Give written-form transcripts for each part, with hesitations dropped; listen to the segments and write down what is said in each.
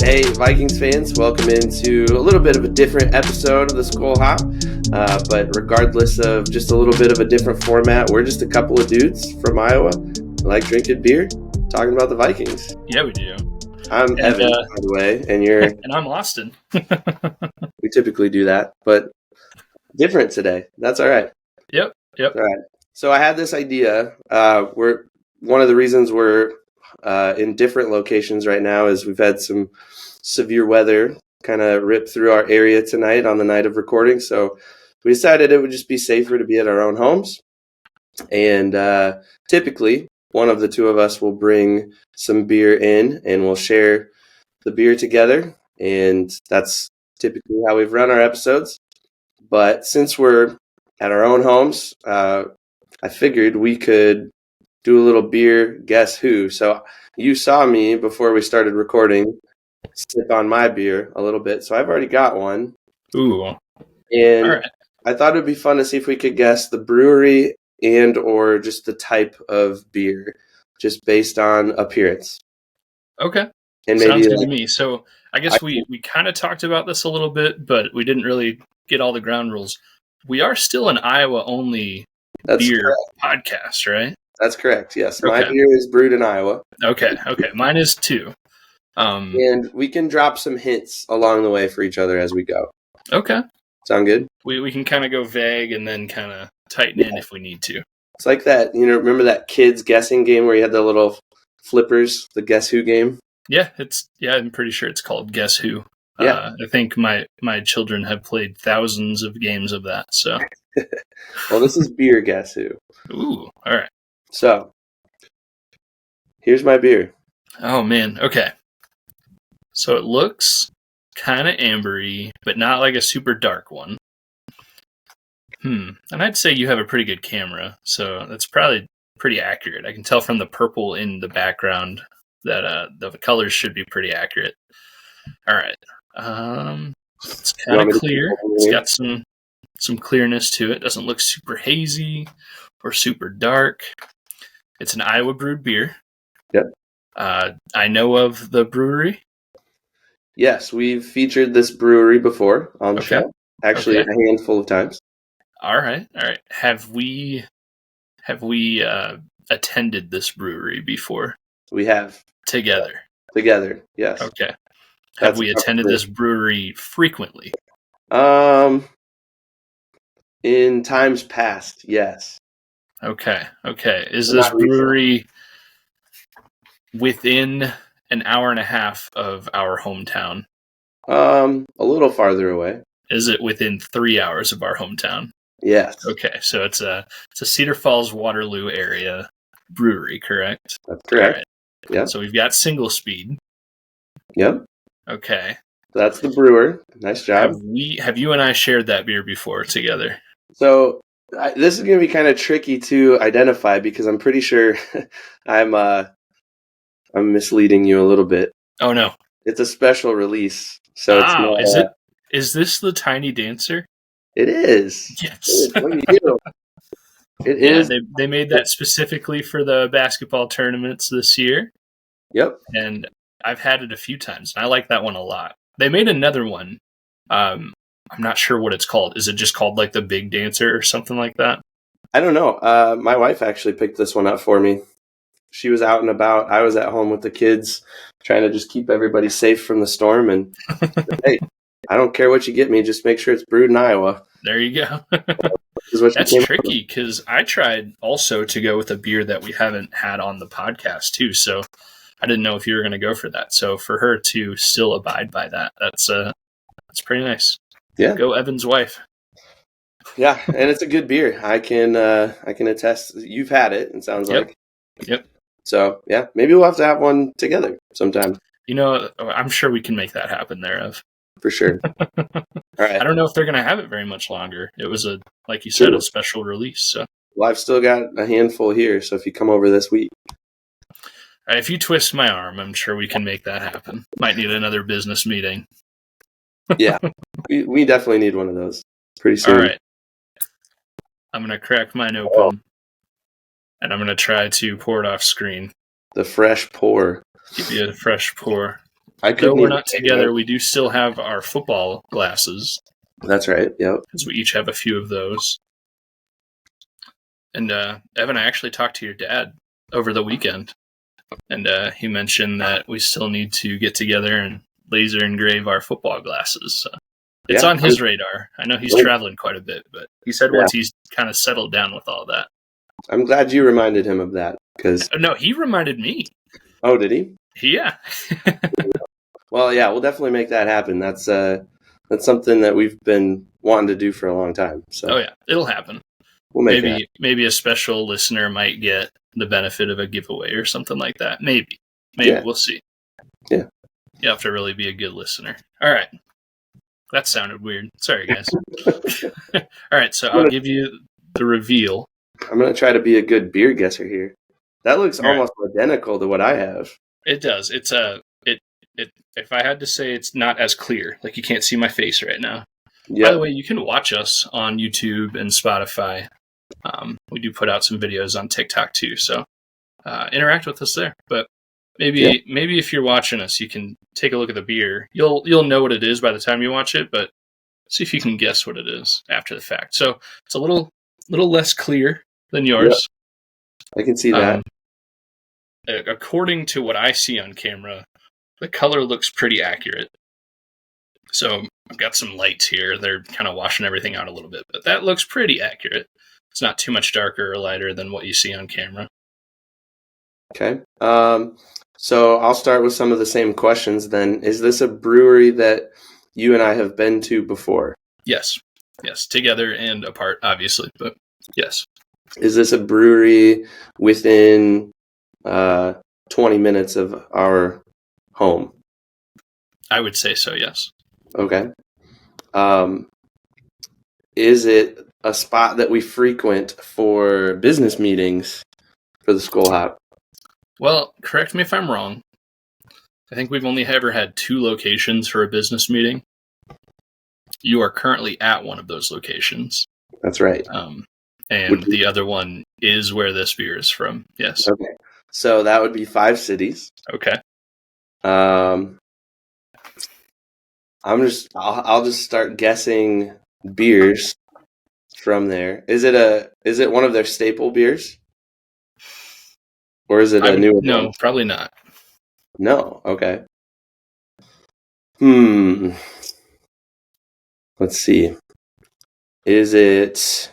Hey, Vikings fans, welcome into a little bit of a different episode of the Skol Hop. But regardless of just a little bit of a different format, we're just a couple of dudes from Iowa who like drinking beer, talking about the Vikings. Yeah, we do. I'm Evan, by the way, and you're... and I'm Austin. We typically do that, but different today. That's all right. Yep. All right. So I had this idea. One of the reasons we're in different locations right now is we've had some severe weather kind of rip through our area tonight on the night of recording. So we decided it would just be safer to be at our own homes. And typically, one of the two of us will bring some beer in and we'll share the beer together. And that's typically how we've run our episodes. But since we're at our own homes, I figured we could do a little beer guess who. So you saw me before we started recording sip on my beer a little bit. So I've already got one. Ooh. And all right. I thought it would be fun to see if we could guess the brewery and or just the type of beer just based on appearance. Okay. And maybe sounds good to me. So I guess we kind of talked about this a little bit, but we didn't really get all the ground rules. We are still an Iowa-only beer podcast, right? That's correct, yes. Okay. My beer is brewed in Iowa. Okay. Mine is too. And we can drop some hints along the way for each other as we go. Okay. Sound good? We can kind of go vague and then kind of tighten in if we need to. It's like that, remember that kids guessing game where you had the little flippers, the Guess Who game? Yeah, I'm pretty sure it's called Guess Who. Yeah. I think my children have played thousands of games of that, so. Well, this is beer Guess Who. Ooh, all right. So, here's my beer. Oh, man. Okay. So it looks kind of ambery, but not like a super dark one. And I'd say you have a pretty good camera, so that's probably pretty accurate. I can tell from the purple in the background that the colors should be pretty accurate. All right. It's kind of clear. It's got some clearness to it. Doesn't look super hazy or super dark. It's an Iowa brewed beer. Yep. I know of the brewery. Yes, we've featured this brewery before on the show. Actually, a handful of times. All right. Have we attended this brewery before? We have. Together, yes. Okay. Have we attended this brewery frequently? In times past, yes. Okay. Is this brewery within an hour and a half of our hometown? A little farther away. Is it within 3 hours of our hometown? Yes. Okay, so it's a Cedar Falls, Waterloo area brewery, correct? That's correct. Right. Yeah. So we've got SingleSpeed. Yep. Okay. That's the brewer. Nice job. Have you and I shared that beer before together? So this is going to be kind of tricky to identify because I'm pretty sure I'm misleading you a little bit. Oh no. It's a special release. So it's not, is it? Is this the Tiny Dancer? It is. Yes. What do you do? It is. They made that specifically for the basketball tournaments this year. Yep. And I've had it a few times, and I like that one a lot. They made another one. I'm not sure what it's called. Is it just called like the Big Dancer or something like that? I don't know. My wife actually picked this one up for me. She was out and about. I was at home with the kids trying to just keep everybody safe from the storm. And hey, I don't care what you get me. Just make sure it's brewed in Iowa. There you go. That's tricky because I tried also to go with a beer that we haven't had on the podcast too. So I didn't know if you were going to go for that. So for her to still abide by that, that's pretty nice. Yeah. Go Evan's wife. Yeah, and it's a good beer. I can attest. You've had it. It sounds like. Yep. So yeah, maybe we'll have to have one together sometime. I'm sure we can make that happen there, Ev. For sure. All right. I don't know if they're going to have it very much longer. It was like you said, a special release. So. Well, I've still got a handful here. So if you come over this week. If you twist my arm, I'm sure we can make that happen. Might need another business meeting. Yeah. We definitely need one of those pretty soon. All right. I'm going to crack mine open. And I'm going to try to pour it off screen. The fresh pour. Give you a fresh pour. I Though couldn't we're even not figure it together, out. we do still have our football glasses, That's right. Yep. because we each have a few of those. And Evan, I actually talked to your dad over the weekend, and he mentioned that we still need to get together and laser engrave our football glasses. So it's Yeah. on his radar. I know he's traveling quite a bit, but he said once he's kind of settled down with all that. I'm glad you reminded him of that because. No, he reminded me. Oh, did he? Yeah. Well, yeah, we'll definitely make that happen. That's something that we've been wanting to do for a long time. So. Oh yeah, it'll happen. We'll make it. Maybe a special listener might get the benefit of a giveaway or something like that. Maybe we'll see. Yeah, you have to really be a good listener. All right, that sounded weird. Sorry, guys. All right, so I'll give you the reveal. I'm gonna try to be a good beer guesser here. That looks almost identical to what I have. It does. It's if I had to say, it's not as clear. Like, you can't see my face right now. Yep. By the way, you can watch us on YouTube and Spotify. We do put out some videos on TikTok too, so interact with us there. But maybe if you're watching us, you can take a look at the beer. You'll know what it is by the time you watch it, but see if you can guess what it is after the fact. So it's a little less clear than yours. Yep. I can see that. According to what I see on camera, the color looks pretty accurate. So I've got some lights here. They're kind of washing everything out a little bit, but that looks pretty accurate. It's not too much darker or lighter than what you see on camera. Okay. So I'll start with some of the same questions then. Is this a brewery that you and I have been to before? Yes. Together and apart, obviously, but yes. Is this a brewery within 20 minutes of our home? I would say so, yes. Okay. Is it a spot that we frequent for business meetings for the Skol Hop? Well, correct me if I'm wrong. I think we've only ever had 2 locations for a business meeting. You are currently at one of those locations. That's right. And the other one is where this beer is from. Yes. Okay. So that would be 5 cities. Okay. I'll just start guessing beers from there. Is it one of their staple beers? Or is it a new one? No, probably not. No. Okay. Let's see. Is it?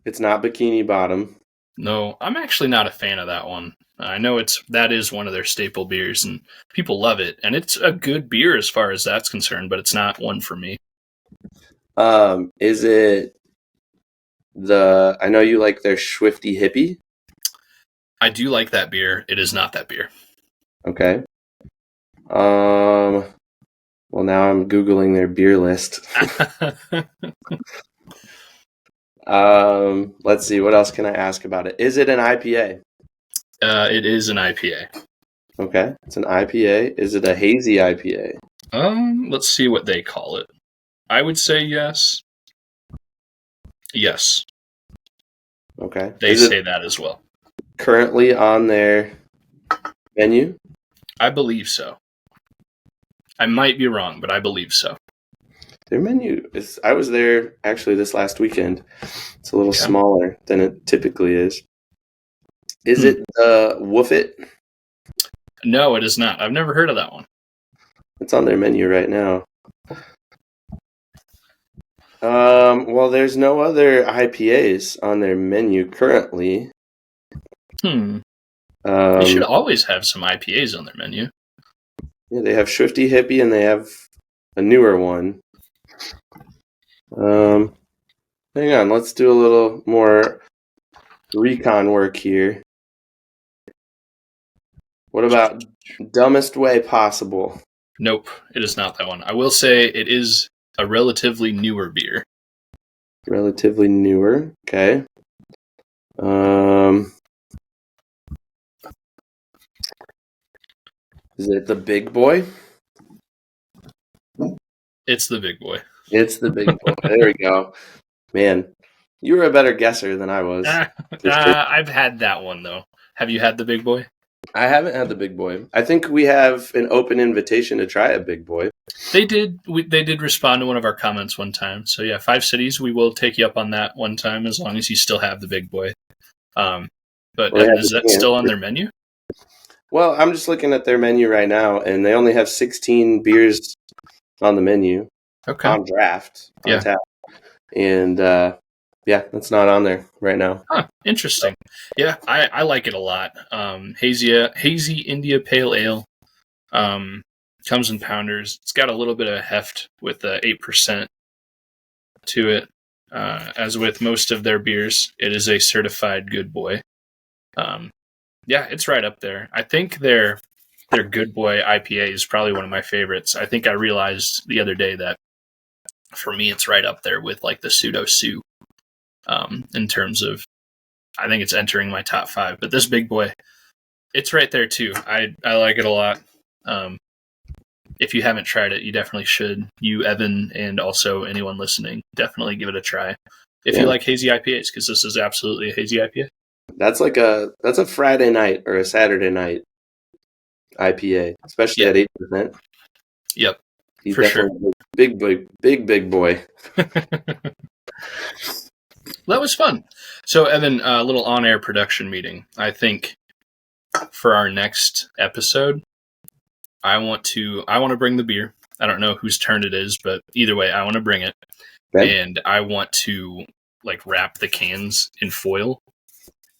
It's not Bikini Bottom. No, I'm actually not a fan of that one. I know that is one of their staple beers, and people love it, and it's a good beer as far as that's concerned, but it's not one for me. Is it I know you like their Swifty Hippie? I do like that beer. It is not that beer. Okay. Well, now I'm Googling their beer list. Let's see. What else can I ask about it? Is it an IPA? It is an IPA. Okay. It's an IPA. Is it a hazy IPA? Let's see what they call it. I would say yes. Yes. Okay. They say that as well. Currently on their menu? I believe so. I might be wrong, but I believe so. Their menu is. I was there actually this last weekend. It's a little smaller than it typically is. Is it the Woofit? No, it is not. I've never heard of that one. It's on their menu right now. Well, there's no other IPAs on their menu currently. They should always have some IPAs on their menu. Yeah, they have Swifty Hippie and they have a newer one. Hang on, let's do a little more recon work here. What about Dumbest Way Possible? Nope, it is not that one. I will say it is a relatively newer beer. Relatively newer, okay. Is it the Big Boy? It's the Big Boy. It's the Big Boy. There we go. Man, you were a better guesser than I was. I've had that one, though. Have you had the Big Boy? I haven't had the big boy. I think we have an open invitation to try a big boy. They did. They did respond to one of our comments one time. So yeah, 5 cities. We will take you up on that one time as long as you still have the big boy. But Well, Evan, is that still on their menu? Well, I'm just looking at their menu right now, and they only have 16 beers on the menu. Okay. On draft. On tap. And that's not on there right now. Huh, interesting. Yeah, I like it a lot. Hazy India Pale Ale. Comes in pounders. It's got a little bit of heft with 8% to it. As with most of their beers, it is a certified good boy. It's right up there. I think their good boy IPA is probably one of my favorites. I think I realized the other day that for me, it's right up there with like the Pseudo Sue. In terms of, I think it's entering my top 5. But this big boy, it's right there too. I like it a lot. If you haven't tried it, you definitely should. You, Evan, and also anyone listening, definitely give it a try. If you like hazy IPAs, because this is absolutely a hazy IPA. That's a Friday night or a Saturday night IPA, especially at 8%. Yep, he's for sure. Big boy. That was fun. So, Evan, a little on-air production meeting. I think for our next episode, I want to bring the beer. I don't know whose turn it is, but either way, I want to bring it. Okay. And I want to like wrap the cans in foil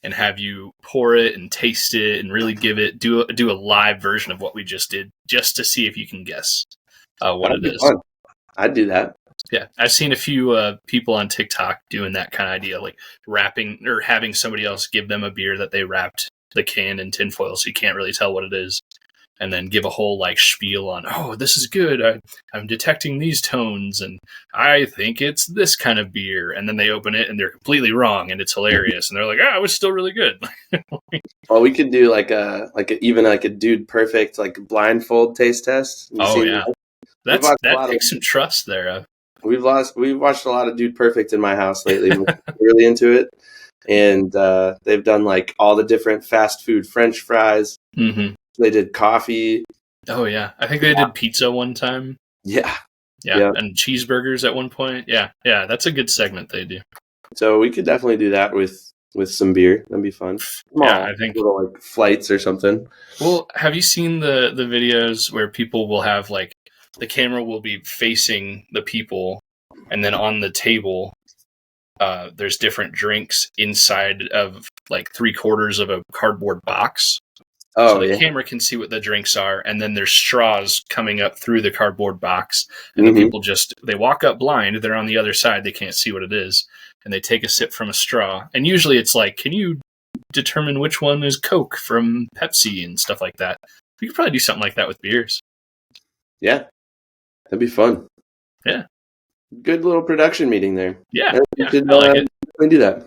and have you pour it and taste it and really do a live version of what we just did, just to see if you can guess what it is. Fun. I'd do that. Yeah, I've seen a few people on TikTok doing that kind of idea, like wrapping or having somebody else give them a beer that they wrapped the can in tinfoil so you can't really tell what it is. And then give a whole like spiel on, oh, this is good. I'm detecting these tones, and I think it's this kind of beer. And then they open it, and they're completely wrong, and it's hilarious. And they're like, it was still really good. Well, we could do even a Dude Perfect like blindfold taste test. That takes some trust there. We've watched a lot of Dude Perfect in my house lately. We're really into it, and they've done like all the different fast food French fries. Mm-hmm. They did coffee. Oh, yeah. I think they did pizza one time. Yeah. And cheeseburgers at one point. Yeah. That's a good segment they do. So we could definitely do that with some beer. That'd be fun. I think little like flights or something. Well, have you seen the videos where people will have like the camera will be facing the people, and then on the table, there's different drinks inside of like 3/4 of a cardboard box. So the camera can see what the drinks are, and then there's straws coming up through the cardboard box, and the people they walk up blind, they're on the other side, they can't see what it is, and they take a sip from a straw. And usually it's like, can you determine which one is Coke from Pepsi and stuff like that? We could probably do something like that with beers. Yeah, that'd be fun. Yeah. Good little production meeting there. Yeah, I like it. We do that.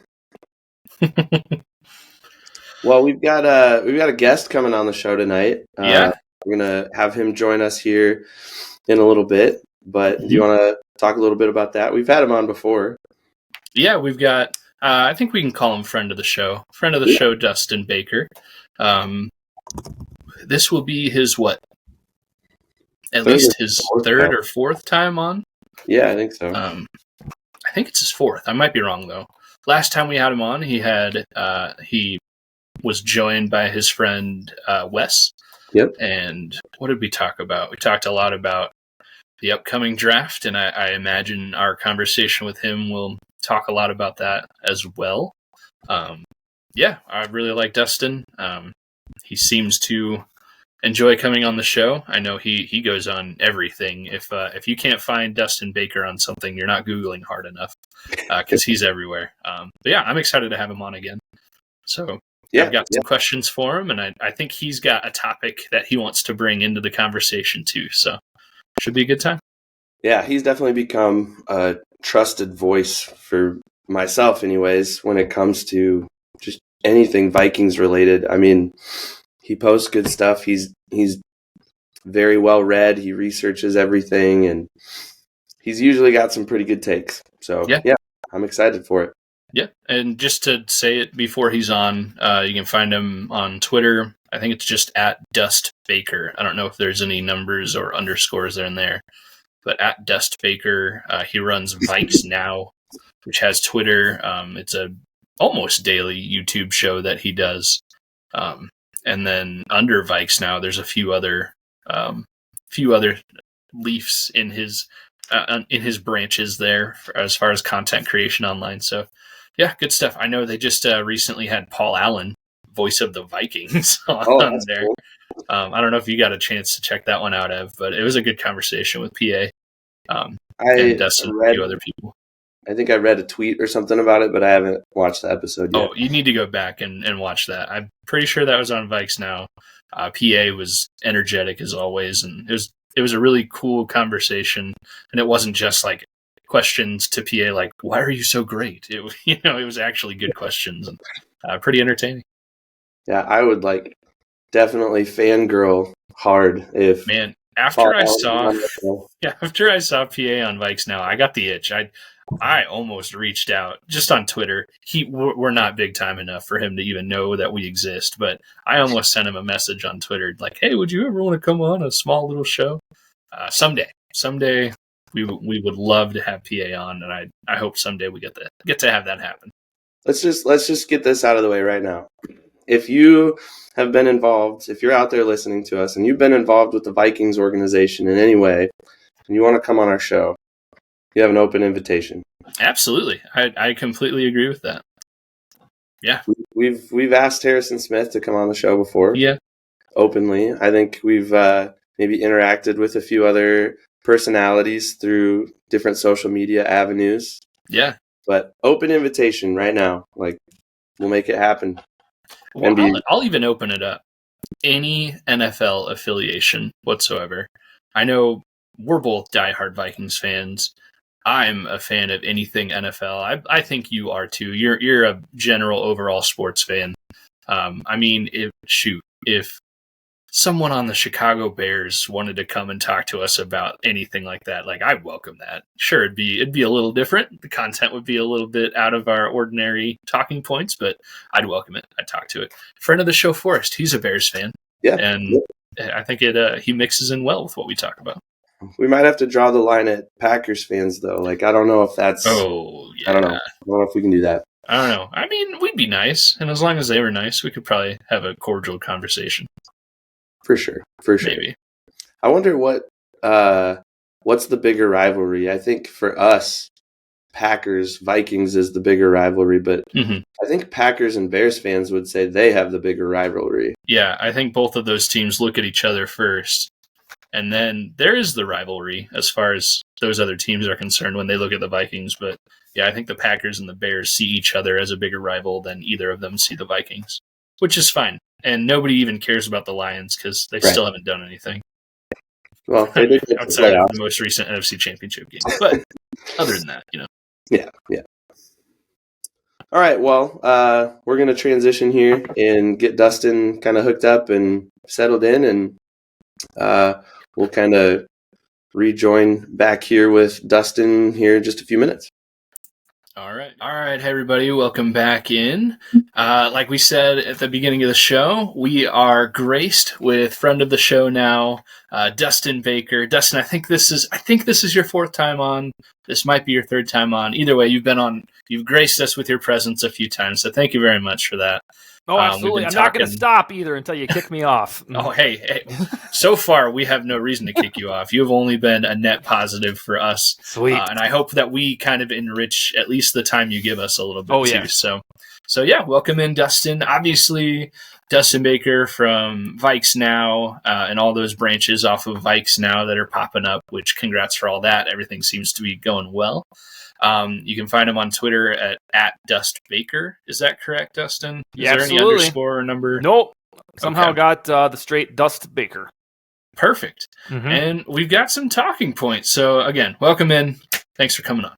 Well, we've got a guest coming on the show tonight. We're gonna have him join us here in a little bit. But do you want to talk a little bit about that? We've had him on before. Yeah, we've got. I think we can call him friend of the show. Friend of the show, Dustin Baker. This will be his what? At least his third or fourth time on. Yeah, I think so. I think it's his fourth. I might be wrong though. Last time we had him on, he was joined by his friend Wes. Yep. And what did we talk about? We talked a lot about the upcoming draft, and I imagine our conversation with him will talk a lot about that as well. I really like Dustin. He seems to enjoy coming on the show. I know he goes on everything. If you can't find Dustin Baker on something, you're not Googling hard enough, because he's everywhere. I'm excited to have him on again. So I've got some questions for him, and I think he's got a topic that he wants to bring into the conversation too. So should be a good time. Yeah, he's definitely become a trusted voice for myself anyways, when it comes to just anything Vikings related. I mean, he posts good stuff. He's very well read. He researches everything, and he's usually got some pretty good takes. So yeah, I'm excited for it. Yeah, and just to say it before he's on, you can find him on Twitter I think it's just at Dust Baker. I don't know if there's any numbers or underscores in there, but at Dust Baker, he runs VikesNow, which has Twitter. It's a almost daily YouTube show that he does. And then under VikesNow, there's a few other leafs in his branches there as far as content creation online. So yeah, good stuff. I know they just recently had Paul Allen, voice of the Vikings, on there. Cool. I don't know if you got a chance to check that one out, Ev, but it was a good conversation with PA and Dustin and a few other people. I think I read a tweet or something about it, but I haven't watched the episode yet. Oh, you need to go back and watch that. I'm pretty sure that was on VikesNow. PA was energetic as always, and it was a really cool conversation, and it wasn't just like questions to PA like, why are you so great? It was actually good questions and pretty entertaining. Yeah, I would definitely fangirl hard if after I saw PA on VikesNow, I got the itch. I almost reached out just on Twitter. We're not big time enough for him to even know that we exist, but I almost sent him a message on Twitter like, hey, would you ever want to come on a small little show? Someday we would love to have PA on, and I hope someday we get to have that happen. Let's just get this out of the way right now. If you have been involved, if you're out there listening to us and you've been involved with the Vikings organization in any way, and you want to come on our show, you have an open invitation. Absolutely. I completely agree with that. Yeah. We've asked Harrison Smith to come on the show before. Yeah. Openly. I think we've maybe interacted with a few other personalities through different social media avenues. Yeah. But open invitation right now. We'll make it happen. Well, I'll even open it up. Any NFL affiliation whatsoever. I know we're both diehard Vikings fans. I'm a fan of anything NFL. I think you are too. You're a general overall sports fan. If someone on the Chicago Bears wanted to come and talk to us about anything like that, I'd welcome that. Sure, it'd be a little different. The content would be a little bit out of our ordinary talking points, but I'd welcome it. I'd talk to it. Friend of the show, Forrest, he's a Bears fan. Yeah. And I think he mixes in well with what we talk about. We might have to draw the line at Packers fans, though. I don't know if that's... Oh, yeah. I don't know if we can do that. I don't know. I mean, we'd be nice, and as long as they were nice, we could probably have a cordial conversation. For sure. Maybe. I wonder what's the bigger rivalry. I think for us, Packers, Vikings is the bigger rivalry, but I think Packers and Bears fans would say they have the bigger rivalry. Yeah, I think both of those teams look at each other first. And then there is the rivalry as far as those other teams are concerned when they look at the Vikings. But yeah, I think the Packers and the Bears see each other as a bigger rival than either of them see the Vikings, which is fine. And nobody even cares about the Lions because they still haven't done anything. Well, they did outside of the most recent NFC Championship game. But other than that, Yeah. All right, well, we're going to transition here and get Dustin kind of hooked up and settled in, and we'll kind of rejoin back here with Dustin here in just a few minutes. All right. Hey, everybody. Welcome back in. Like we said at the beginning of the show, we are graced with friend of the show now, Dustin Baker. Dustin, I think this is your fourth time on. This might be your third time on. Either way, you've graced us with your presence a few times. So thank you very much for that. Oh, absolutely. I'm not going to stop either until you kick me off. Oh, hey. So far, we have no reason to kick you off. You have only been a net positive for us. Sweet. And I hope that we kind of enrich at least the time you give us a little bit, too. Yeah. So yeah, welcome in, Dustin. Obviously, Dustin Baker from VikesNow and all those branches off of VikesNow that are popping up, which congrats for all that. Everything seems to be going well. You can find him on Twitter at Dust Baker. Is that correct, Dustin? Is there absolutely. any underscore or number? Nope. Somehow got the straight Dust Baker. Perfect. Mm-hmm. And we've got some talking points. So again, welcome in. Thanks for coming on.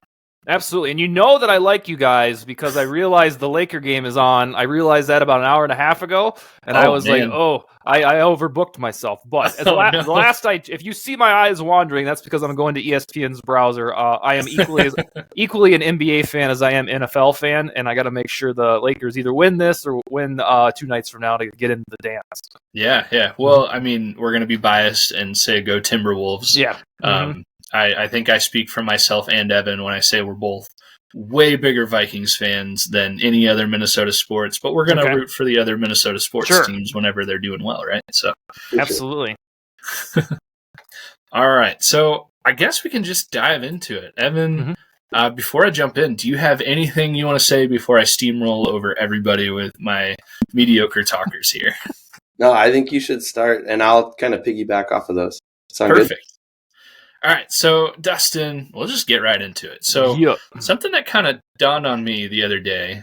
Absolutely. And you know that I like you guys because I realized the Laker game is on. I realized that about an hour and a half ago, and I was like, I overbooked myself. But Oh, no. the last if you see my eyes wandering, that's because I'm going to ESPN's browser. I am equally an NBA fan as I am NFL fan, and I got to make sure the Lakers either win this or win 2 nights from now to get into the dance. Yeah. Well, I mean, we're going to be biased and say go Timberwolves. Yeah. I think I speak for myself and Evan when I say we're both way bigger Vikings fans than any other Minnesota sports, but we're going to root for the other Minnesota sports teams whenever they're doing well, right? So absolutely. All right. So I guess we can just dive into it. Evan, before I jump in, do you have anything you want to say before I steamroll over everybody with my mediocre talkers here? No, I think you should start, and I'll kind of piggyback off of those. Sound Perfect. Good? All right, so Dustin, we'll just get right into it. So something that kind of dawned on me the other day,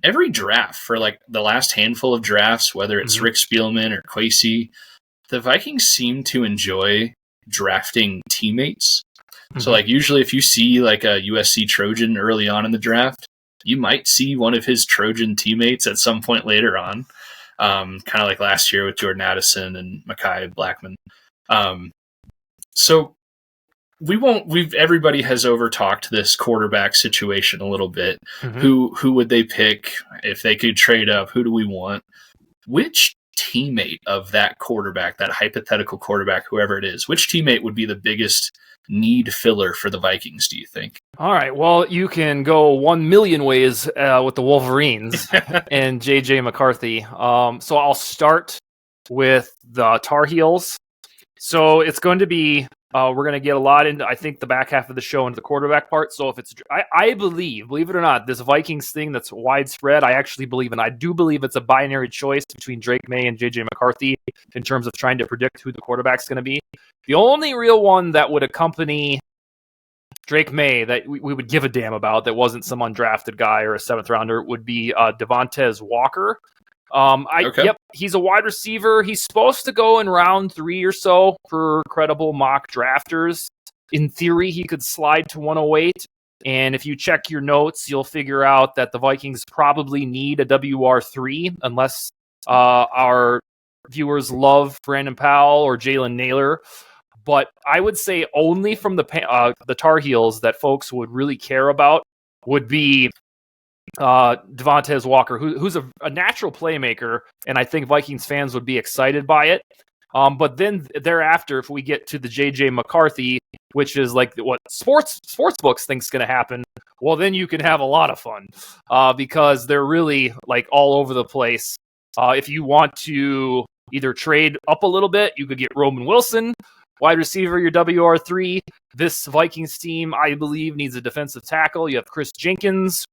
every draft for like the last handful of drafts, whether it's Rick Spielman or Kwesi, the Vikings seem to enjoy drafting teammates. So like usually if you see like a USC Trojan early on in the draft, you might see one of his Trojan teammates at some point later on, kind of like last year with Jordan Addison and Mekhi Blackman. So everybody has overtalked this quarterback situation a little bit. Who would they pick if they could trade up? Who do we want? Which teammate of that quarterback, that hypothetical quarterback, whoever it is, which teammate would be the biggest need filler for the Vikings, do you think? All right. Well, you can go 1 million ways with the Wolverines and JJ McCarthy. So I'll start with the Tar Heels. So it's going to be, we're going to get a lot into, I think, the back half of the show into the quarterback part. So if it's, I believe it or not, this Vikings thing that's widespread, I actually believe, and I do believe it's a binary choice between Drake May and JJ McCarthy in terms of trying to predict who the quarterback's going to be. The only real one that would accompany Drake May that we would give a damn about that wasn't some undrafted guy or a 7th rounder would be Devontae Walker. Yep, he's a wide receiver. He's supposed to go in round 3 or so for credible mock drafters. In theory, he could slide to 108. And if you check your notes, you'll figure out that the Vikings probably need a WR3 unless our viewers love Brandon Powell or Jalen Naylor. But I would say only from the Tar Heels that folks would really care about would be Devontae Walker, who's a natural playmaker, and I think Vikings fans would be excited by it. But then thereafter, if we get to the JJ McCarthy, which is like what sports books think's going to happen, well, then you can have a lot of fun because they're really like all over the place. If you want to either trade up a little bit, you could get Roman Wilson, wide receiver, your WR3. This Vikings team, I believe, needs a defensive tackle. You have Chris Jenkins.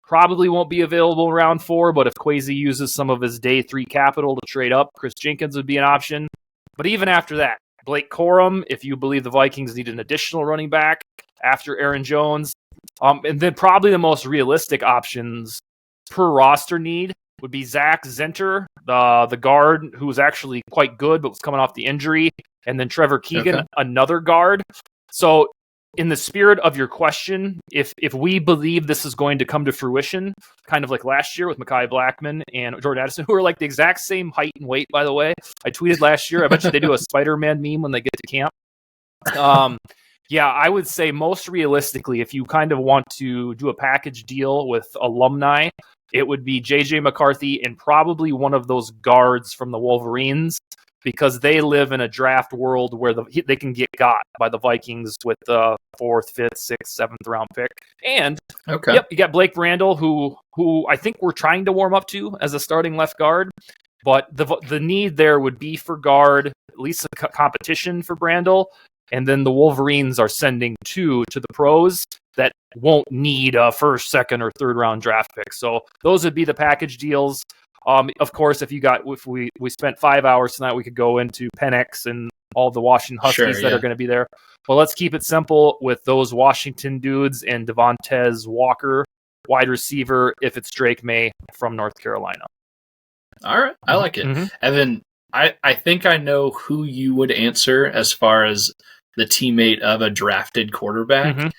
Probably won't be available in round 4, but if Kwesi uses some of his day 3 capital to trade up, Chris Jenkins would be an option. But even after that, Blake Corum, if you believe the Vikings need an additional running back after Aaron Jones. And then probably the most realistic options per roster need would be Zach Zenter, the guard, who was actually quite good but was coming off the injury, and then Trevor Keegan, another guard. So in the spirit of your question, if we believe this is going to come to fruition, kind of like last year with Mekhi Blackman and Jordan Addison, who are like the exact same height and weight, by the way. I tweeted last year. I bet you they do a Spider-Man meme when they get to camp. Yeah, I would say most realistically, if you kind of want to do a package deal with alumni, it would be JJ McCarthy and probably one of those guards from the Wolverines, because they live in a draft world where they can get got by the Vikings with the 4th, 5th, 6th, 7th round pick. And you got Blake Brandel, who I think we're trying to warm up to as a starting left guard. But the need there would be for guard, at least a competition for Brandel. And then the Wolverines are sending 2 to the pros that won't need a 1st, 2nd, or 3rd round draft pick. So those would be the package deals. Of course, if we spent 5 hours tonight, we could go into Penix and all the Washington Huskies that are going to be there. But let's keep it simple with those Washington dudes and Devontae Walker, wide receiver, if it's Drake May from North Carolina. All right. I like it. Evan, I think I know who you would answer as far as the teammate of a drafted quarterback.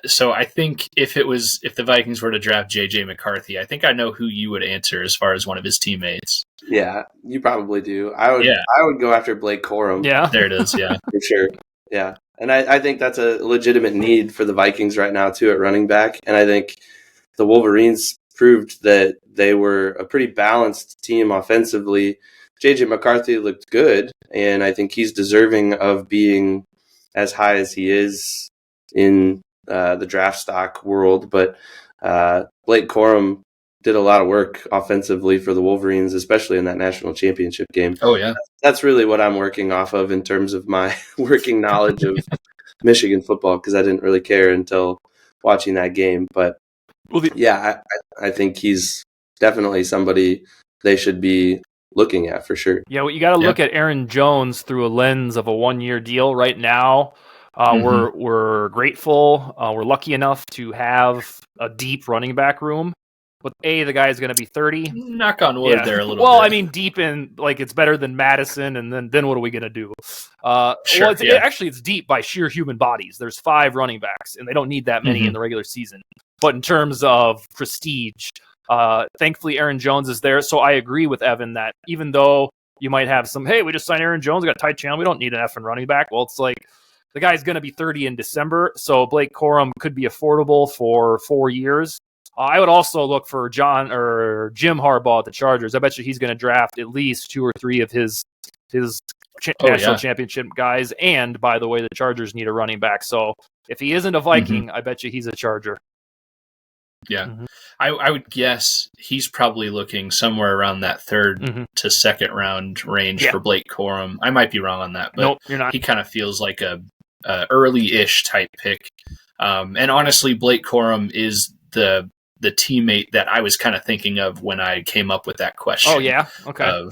So I think if the Vikings were to draft JJ McCarthy, I think I know who you would answer as far as one of his teammates. Yeah, you probably do. I would go after Blake Corum. Yeah. There it is. Yeah. For sure. Yeah. And I think that's a legitimate need for the Vikings right now, too, at running back. And I think the Wolverines proved that they were a pretty balanced team offensively. JJ McCarthy looked good, and I think he's deserving of being as high as he is in the draft stock world. But Blake Corum did a lot of work offensively for the Wolverines, especially in that national championship game. Oh, yeah. That's really what I'm working off of in terms of my working knowledge of Michigan football, because I didn't really care until watching that game. But yeah, I think he's definitely somebody they should be looking at for sure. Yeah, well, you got to look at Aaron Jones through a lens of a 1-year deal right now. We're grateful. We're lucky enough to have a deep running back room. But the guy is going to be 30. Knock on wood there a little bit. Well, I mean, deep in, like, it's better than Madison, and then what are we going to do? Sure, actually, it's deep by sheer human bodies. There's 5 running backs, and they don't need that many in the regular season. But in terms of prestige, thankfully Aaron Jones is there. So I agree with Evan that even though you might have some, hey, we just signed Aaron Jones, we got a tight channel, we don't need an effing running back. Well, it's like the guy's going to be 30 in December, so Blake Corum could be affordable for 4 years. I would also look for Jim Harbaugh at the Chargers. I bet you he's going to draft at least 2 or 3 of his national championship guys. And by the way, the Chargers need a running back. So if he isn't a Viking, I bet you he's a Charger. Yeah. I would guess he's probably looking somewhere around that third to second round range for Blake Corum. I might be wrong on that, but nope, you're not. He kind of feels like a early-ish type pick. And honestly, Blake Corum is the teammate that I was kind of thinking of when I came up with that question. Oh, yeah? Okay.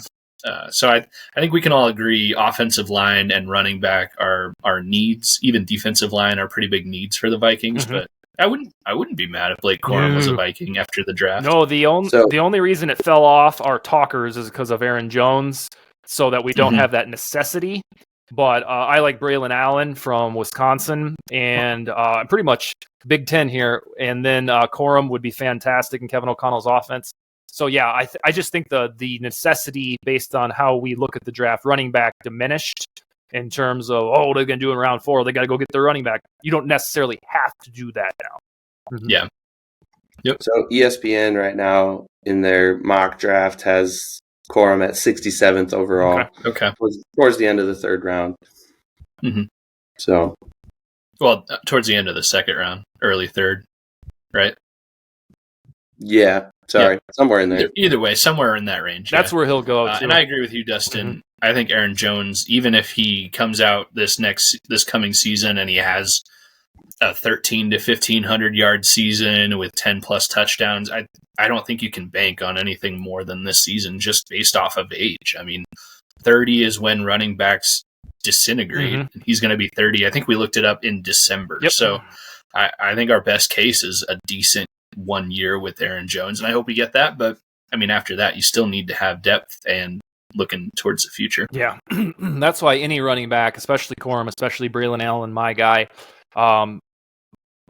So I think we can all agree offensive line and running back are needs. Even defensive line are pretty big needs for the Vikings, but I wouldn't be mad if Blake Corum was a Viking after the draft. No, the only reason it fell off our talkers is because of Aaron Jones, so that we don't have that necessity. But I like Braylon Allen from Wisconsin, and pretty much Big Ten here. And then Corum would be fantastic in Kevin O'Connell's offense. So yeah, I just think the necessity based on how we look at the draft, running back diminished in terms of, what are they going to do in round 4? They got to go get their running back. You don't necessarily have to do that now. Yeah. Yep. So ESPN right now in their mock draft has Corum at 67th overall. Okay. Towards the end of the 3rd round. So. Well, towards the end of the 2nd round, early 3rd, right? Yeah. Sorry. Yeah. Somewhere in there. Either way, somewhere in that range. That's where he'll go. And I agree with you, Dustin. I think Aaron Jones, even if he comes out this coming season and he has a 1,300 to 1,500 yard season with 10 plus touchdowns, I don't think you can bank on anything more than this season just based off of age. I mean, 30 is when running backs disintegrate. And he's going to be 30. I think we looked it up in December. Yep. So I think our best case is a decent 1 year with Aaron Jones, and I hope we get that. But I mean, after that, you still need to have depth and looking towards the future. Yeah, that's why any running back, especially Corum, especially Braylon Allen, my guy,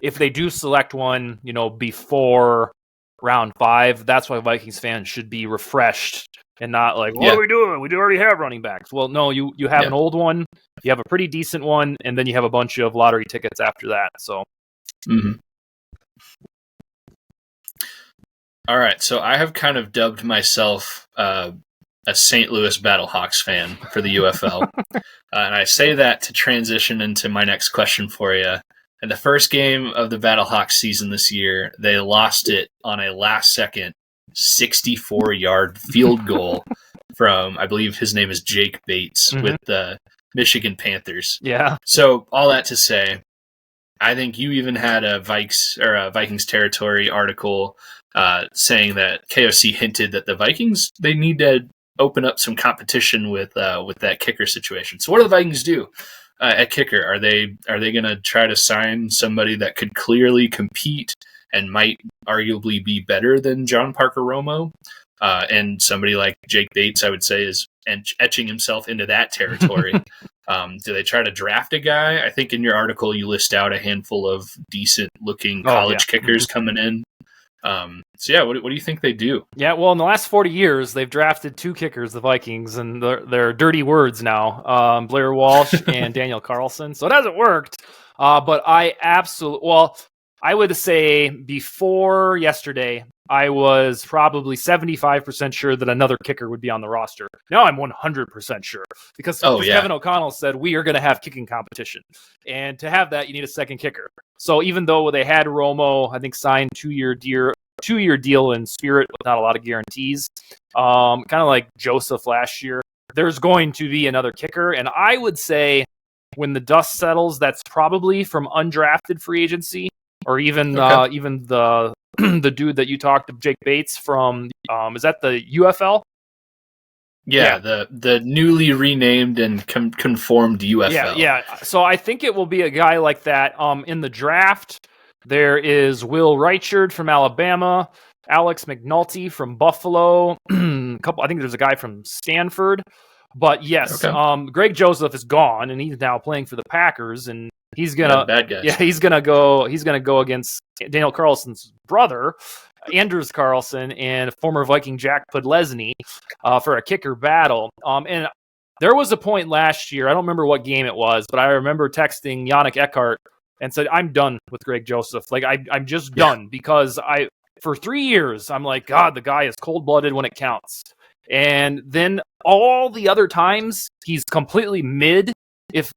if they do select one, before round 5, that's why Vikings fans should be refreshed and not like, what are we doing? We do already have running backs. Well, no, you have an old one, you have a pretty decent one, and then you have a bunch of lottery tickets after that. So. All right, so I have kind of dubbed myself a St. Louis Battlehawks fan for the UFL. And I say that to transition into my next question for you. In the first game of the Battlehawks season this year, they lost it on a last-second 64-yard field goal from, I believe his name is Jake Bates, with the Michigan Panthers. Yeah. So all that to say, I think you even had a Vikings Territory article saying that KOC hinted that the Vikings, they need to open up some competition with that kicker situation. So what do the Vikings do at kicker? Are they going to try to sign somebody that could clearly compete and might arguably be better than John Parker Romo? And somebody like Jake Bates, I would say, is etching himself into that territory. Do they try to draft a guy? I think in your article you list out a handful of decent-looking college kickers coming in. So yeah, what do you think they do? Yeah, well, in the last 40 years, they've drafted 2 kickers, the Vikings, and they're dirty words now, Blair Walsh and Daniel Carlson. So it hasn't worked, but I would say before yesterday, I was probably 75% sure that another kicker would be on the roster. Now I'm 100% sure because Kevin O'Connell said we are going to have kicking competition. And to have that, you need a second kicker. So even though they had Romo, I think, signed 2-year deal in spirit with not a lot of guarantees, kind of like Joseph last year, there's going to be another kicker. And I would say when the dust settles, that's probably from undrafted free agency. Or even the the dude that you talked to, Jake Bates from is that the UFL? Yeah, the newly renamed and conformed UFL. Yeah. So I think it will be a guy like that. In the draft, there is Will Reichard from Alabama, Alex McNulty from Buffalo, I think there's a guy from Stanford. But yes, Greg Joseph is gone, and he's now playing for the Packers, and he's gonna bad guys. Yeah, he's gonna go against Daniel Carlson's brother, Anders Carlson, and former Viking Jack Podlesny for a kicker battle. And there was a point last year, I don't remember what game it was, but I remember texting Yannick Eckhart and said, I'm done with Greg Joseph. Like I'm just done because for 3 years I'm like, God, the guy is cold-blooded when it counts. And then all the other times he's completely mid, if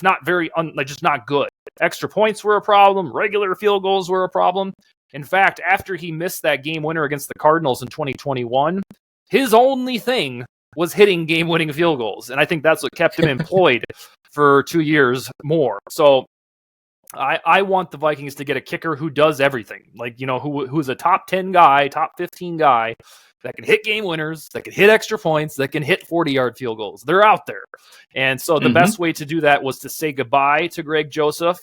not very, just not good. Extra points were a problem. Regular field goals were a problem. In fact, after he missed that game winner against the Cardinals in 2021, his only thing was hitting game-winning field goals. And I think that's what kept him employed for 2 years more. So I want the Vikings to get a kicker who does everything. Like, who's a top 10 guy, top 15 guy that can hit game winners, that can hit extra points, that can hit 40-yard field goals. They're out there. And so the best way to do that was to say goodbye to Greg Joseph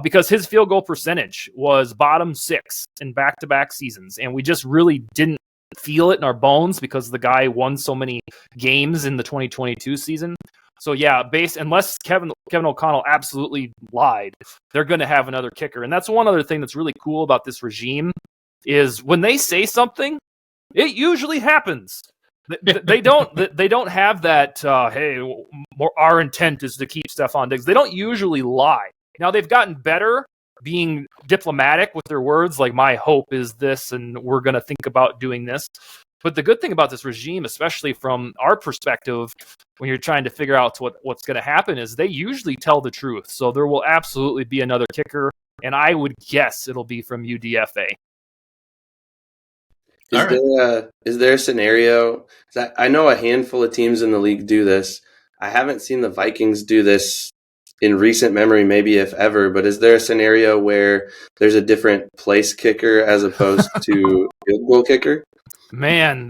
because his field goal percentage was bottom 6 in back-to-back seasons. And we just really didn't feel it in our bones because the guy won so many games in the 2022 season. So yeah, unless Kevin O'Connell absolutely lied, they're going to have another kicker. And that's one other thing that's really cool about this regime is when they say something, it usually happens. They don't have that, our intent is to keep Stephon Diggs. They don't usually lie. Now, they've gotten better being diplomatic with their words, like my hope is this, and we're going to think about doing this. But the good thing about this regime, especially from our perspective, when you're trying to figure out what's going to happen, is they usually tell the truth. So there will absolutely be another kicker, and I would guess it'll be from UDFA. Is there a scenario? I know a handful of teams in the league do this. I haven't seen the Vikings do this in recent memory, maybe if ever, but is there a scenario where there's a different place kicker as opposed to field goal kicker? Man,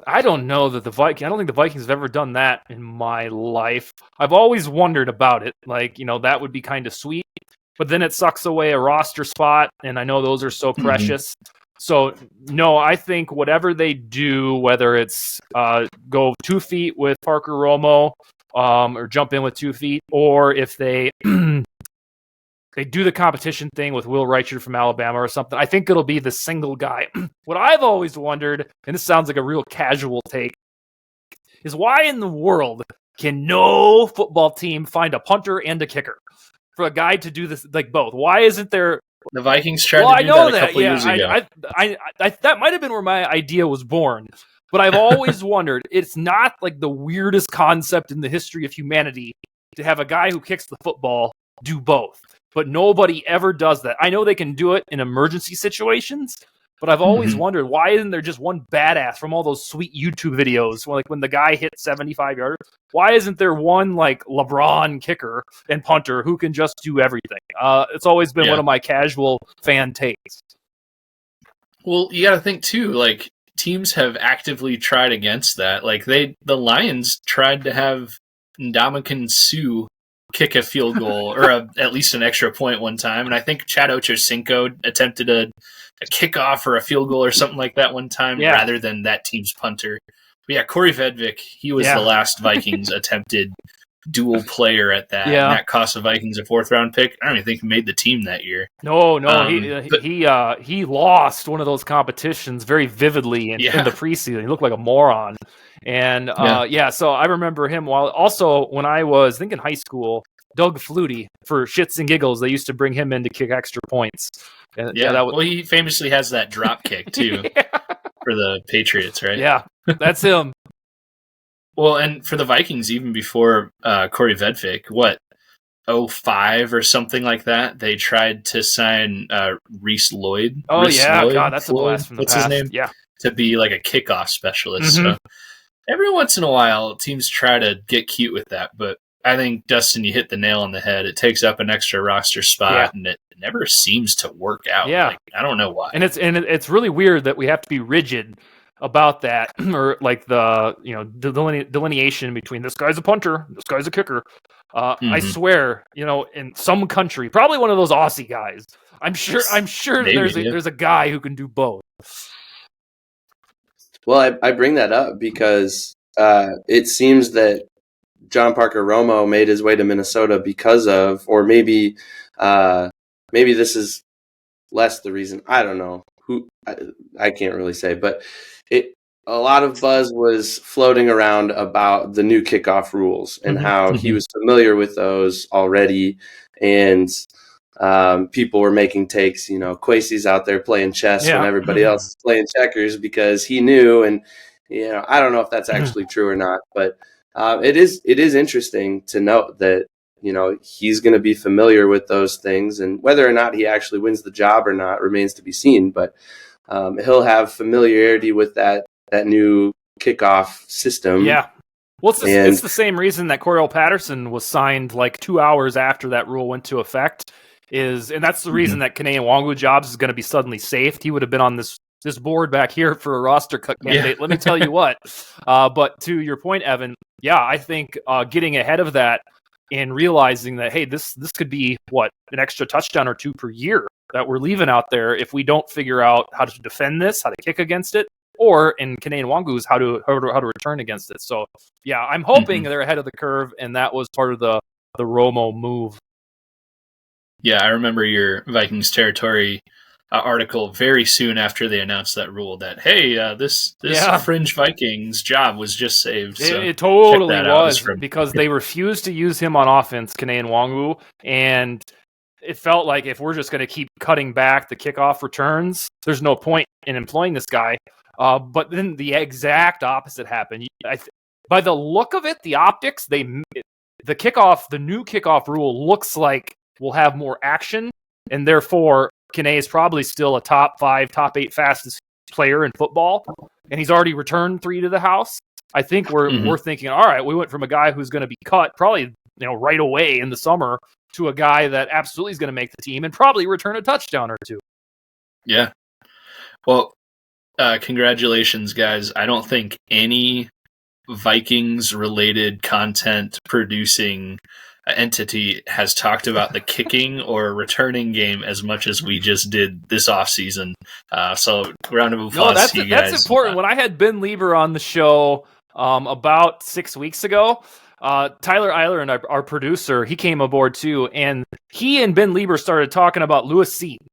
I don't know that I don't think the Vikings have ever done that in my life. I've always wondered about it. Like, that would be kind of sweet, but then it sucks away a roster spot, and I know those are so precious. So, no, I think whatever they do, whether it's go 2 feet with Parker Romo or jump in with 2 feet, or if they they do the competition thing with Will Reichard from Alabama or something, I think it'll be the single guy. What I've always wondered, and this sounds like a real casual take, is why in the world can no football team find a punter and a kicker for a guy to do this, like both? Why isn't there... The Vikings tried to do that a couple years ago. I that might have been where my idea was born. But I've always wondered, it's not like the weirdest concept in the history of humanity to have a guy who kicks the football do both. But nobody ever does that. I know they can do it in emergency situations, but I've always wondered, why isn't there just one badass from all those sweet YouTube videos, like when the guy hit 75 yards? Why isn't there one like LeBron kicker and punter who can just do everything? It's always been one of my casual fan takes. Well, you got to think too, like teams have actively tried against that. Like the Lions tried to have Ndamukong Suh kick a field goal or at least an extra point one time. And I think Chad Ochocinco attempted a kickoff or a field goal or something like that one time rather than that team's punter. But yeah, Corey Vedvik, he was the last Vikings attempted dual player at that. Yeah. And that cost the Vikings a 4th round pick. I don't even think he made the team that year. No, But- he lost one of those competitions very vividly in the preseason. He looked like a moron. And so I remember him. While also when I was in high school, Doug Flutie, for shits and giggles, they used to bring him in to kick extra points. And, well, he famously has that drop kick too for the Patriots, right? Yeah, that's him. Well, and for the Vikings, even before Corey Vedvik, 05 or something like that, they tried to sign Reese Lloyd. Oh, Reese yeah. Lloyd, God, that's a blast from the What's past. his name? Yeah. To be like a kickoff specialist. Mm-hmm. So every once in a while, teams try to get cute with that. But I think, Dustin, you hit the nail on the head. It takes up an extra roster spot, and it never seems to work out. Yeah. Like, I don't know why. And it's really weird that we have to be rigid about that, or like the delineation between this guy's a punter, this guy's a kicker. I swear, in some country, probably one of those Aussie guys, I'm sure Maybe, there's a guy who can do both. Well, I bring that up because it seems that John Parker Romo made his way to Minnesota because of, or maybe this is less the reason. I don't know. I can't really say, but a lot of buzz was floating around about the new kickoff rules and how he was familiar with those already, and people were making takes. Kwesi's out there playing chess when everybody else is playing checkers because he knew. And I don't know if that's actually true or not, but it is interesting to note that he's going to be familiar with those things, and whether or not he actually wins the job or not remains to be seen. But he'll have familiarity with that new kickoff system. Yeah. Well, it's the same reason that Cordell Patterson was signed like 2 hours after that rule went into effect. And that's the reason that Kene Nwangwu jobs is going to be suddenly saved. He would have been on this board back here for a roster cut candidate. Let me tell you what. But to your point, Evan, I think getting ahead of that and realizing that, hey, this could be an extra touchdown or two per year that we're leaving out there if we don't figure out how to defend this, how to kick against it, or in Kene Nwangwu's how to return against it. So I'm hoping they're ahead of the curve, and that was part of the Romo move. Yeah, I remember your Vikings territory article very soon after they announced that rule that, hey, this fringe Vikings job was just saved. So it totally was, because they refused to use him on offense, Kene Nwangwu, and it felt like if we're just going to keep cutting back the kickoff returns, there's no point in employing this guy. But then the exact opposite happened. By the look of it, the optics, the new kickoff rule looks like we'll have more action, and therefore Kene is probably still a top 5, top 8 fastest player in football, and he's already returned 3 to the house. I think we're thinking, all right, we went from a guy who's going to be cut probably right away in the summer to a guy that absolutely is going to make the team and probably return a touchdown or two. Yeah. Well, congratulations, guys. I don't think any Vikings-related content producing entity has talked about the kicking or returning game as much as we just did this offseason. So round of applause to you guys. That's important. When I had Ben Lieber on the show about 6 weeks ago, Tyler Eiler, our producer, he came aboard too, and he and Ben Lieber started talking about Lewis Seaton.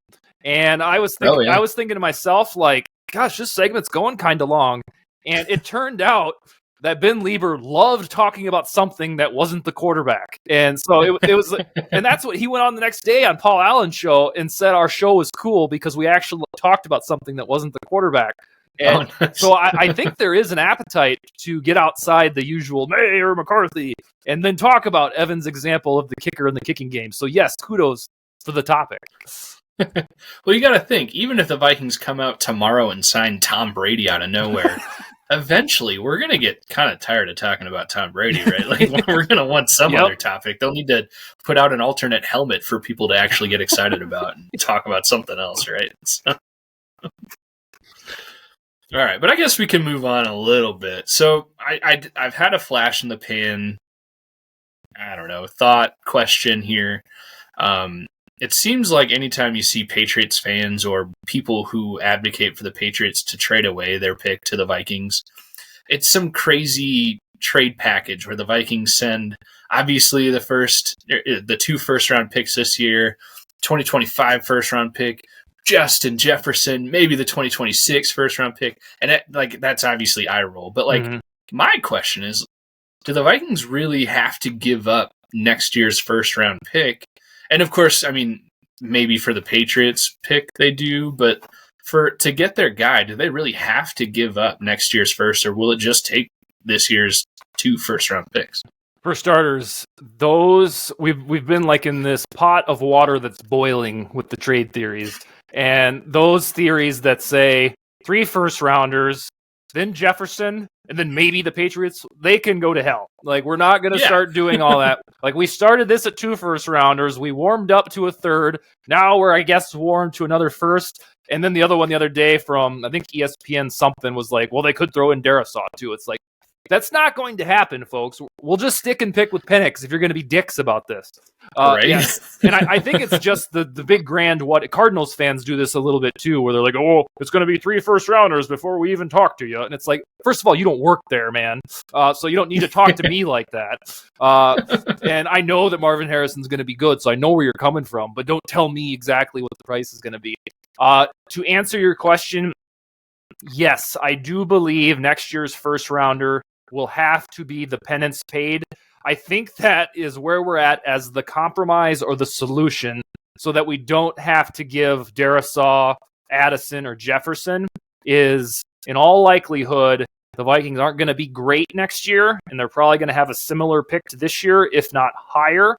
And I was thinking to myself, like, gosh, this segment's going kind of long. And it turned out that Ben Lieber loved talking about something that wasn't the quarterback. And so it was, and that's what he went on the next day on Paul Allen's show and said our show was cool because we actually talked about something that wasn't the quarterback. And so I think there is an appetite to get outside the usual Mayor McCarthy and then talk about Evan's example of the kicker in the kicking game. So yes, kudos for the topic. Well, you got to think, even if the Vikings come out tomorrow and sign Tom Brady out of nowhere, eventually we're going to get kind of tired of talking about Tom Brady, right? Like, we're going to want some other topic. They'll need to put out an alternate helmet for people to actually get excited about and talk about something else, right? So. All right, but I guess we can move on a little bit. So I've had a flash in the pan, I don't know, thought, question here. It seems like anytime you see Patriots fans or people who advocate for the Patriots to trade away their pick to the Vikings, it's some crazy trade package where the Vikings send obviously the 2 first-round picks this year, 2025 first-round pick, Justin Jefferson, maybe the 2026 first-round pick, and that's obviously eye roll. But my question is, do the Vikings really have to give up next year's first-round pick? And of course, I mean, maybe for the Patriots pick they do, but to get their guy, do they really have to give up next year's first, or will it just take this year's 2 first-round picks? For starters, those we've been like in this pot of water that's boiling with the trade theories, and those theories that say 3 first-rounders, then Jefferson, and then maybe the Patriots, they can go to hell. Like, we're not going to start doing all that. Like, we started this at 2 first-rounders. We warmed up to a third. Now we're, I guess, warmed to another first. And then the other one the other day from, I think, ESPN something was like, well, they could throw in Darisaw, too. It's like, that's not going to happen, folks. We'll just stick and pick with Penix if you're going to be dicks about this. Right. Yeah. And I think it's just the big grand what Cardinals fans do this a little bit too, where they're like, oh, it's going to be 3 first-rounders before we even talk to you. And it's like, first of all, you don't work there, man. So you don't need to talk to me like that. And I know that Marvin Harrison's going to be good, so I know where you're coming from, but don't tell me exactly what the price is going to be. To answer your question, yes, I do believe next year's first-rounder will have to be the penance paid. I think that is where we're at as the compromise or the solution, so that we don't have to give Darisaw, Addison, or Jefferson. Is in all likelihood, the Vikings aren't going to be great next year, and they're probably going to have a similar pick to this year, if not higher.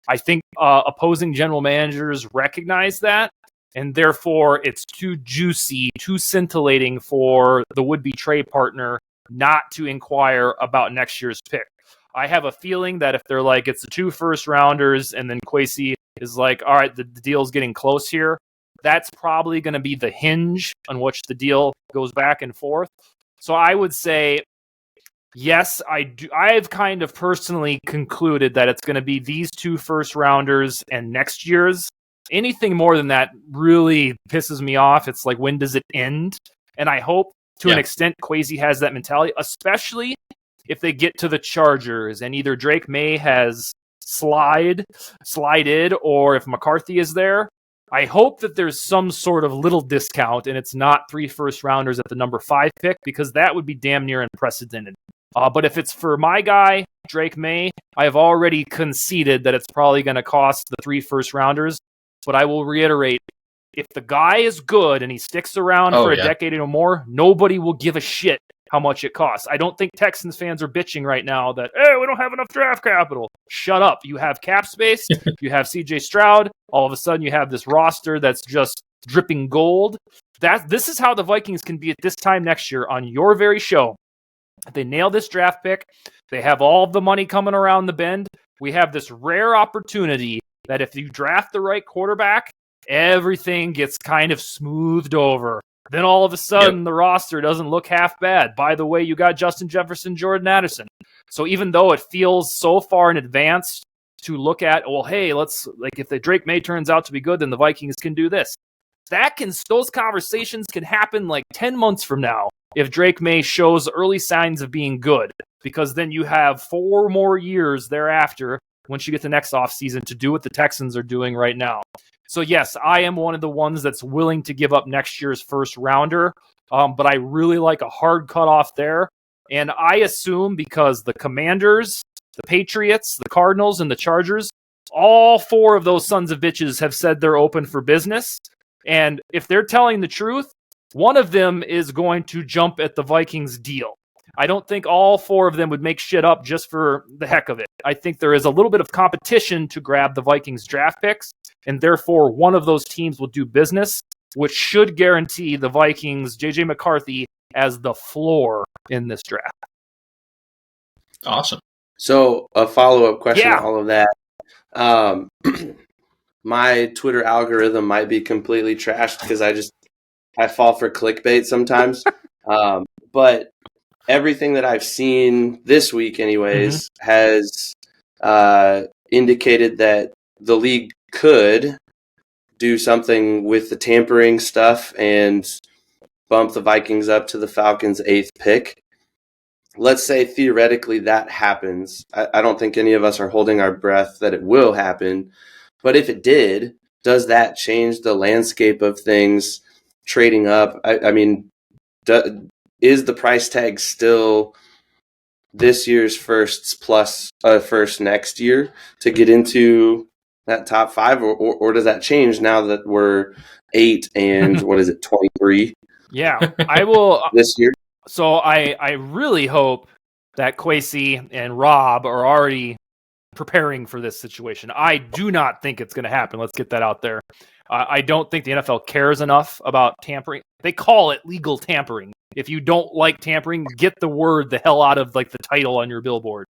I think opposing general managers recognize that, and therefore it's too juicy, too scintillating for the would-be trade partner not to inquire about next year's pick. I have a feeling that if they're like, it's the 2 first-rounders, and then Kwesi is like, all right, the deal's getting close here, that's probably going to be the hinge on which the deal goes back and forth. So I would say, yes, I do. I've kind of personally concluded that it's going to be these 2 first-rounders and next year's. Anything more than that really pisses me off. It's like, when does it end? And I hope to an extent Kwesi has that mentality, especially if they get to the Chargers and either Drake May has slided, or if McCarthy is there. I hope that there's some sort of little discount and it's not 3 first-rounders at the number 5 pick, because that would be damn near unprecedented. But if it's for my guy, Drake May, I have already conceded that it's probably going to cost the 3 first-rounders. But I will reiterate, if the guy is good and he sticks around for a decade or more, nobody will give a shit how much it costs. I don't think Texans fans are bitching right now that, hey, we don't have enough draft capital. Shut up. You have cap space. You have CJ Stroud. All of a sudden, you have this roster that's just dripping gold. This is how the Vikings can be at this time next year on your very show. If they nail this draft pick, they have all the money coming around the bend. We have this rare opportunity that if you draft the right quarterback, everything gets kind of smoothed over. Then all of a sudden, the roster doesn't look half bad. By the way, you got Justin Jefferson, Jordan Addison. So even though it feels so far in advance to look at, well, hey, if the Drake May turns out to be good, then the Vikings can do this. Those conversations can happen like 10 months from now if Drake May shows early signs of being good, because then you have 4 more years thereafter once you get the next offseason to do what the Texans are doing right now. So yes, I am one of the ones that's willing to give up next year's first rounder, but I really like a hard cutoff there. And I assume because the Commanders, the Patriots, the Cardinals, and the Chargers, all 4 of those sons of bitches have said they're open for business. And if they're telling the truth, one of them is going to jump at the Vikings deal. I don't think all 4 of them would make shit up just for the heck of it. I think there is a little bit of competition to grab the Vikings draft picks, and therefore one of those teams will do business, which should guarantee the Vikings J.J. McCarthy as the floor in this draft. Awesome. So a follow-up question to all of that. My Twitter algorithm might be completely trashed because I fall for clickbait sometimes. But everything that I've seen this week anyways has indicated that the league could do something with the tampering stuff and bump the Vikings up to the Falcons' 8th pick. let's say theoretically that happens. I don't think any of us are holding our breath that it will happen. But if it did, does that change the landscape of things trading up? I mean, is the price tag still this year's firsts plus a first next year to get into that top five, or does that change now that we're 8 and what is it, 23? Yeah, I will this year. So I really hope that Kwesi and Rob are already preparing for this situation. I do not think it's going to happen. Let's get that out there. I don't think the NFL cares enough about tampering. They call it legal tampering. If you don't like tampering, get the word the hell out of like the title on your billboard.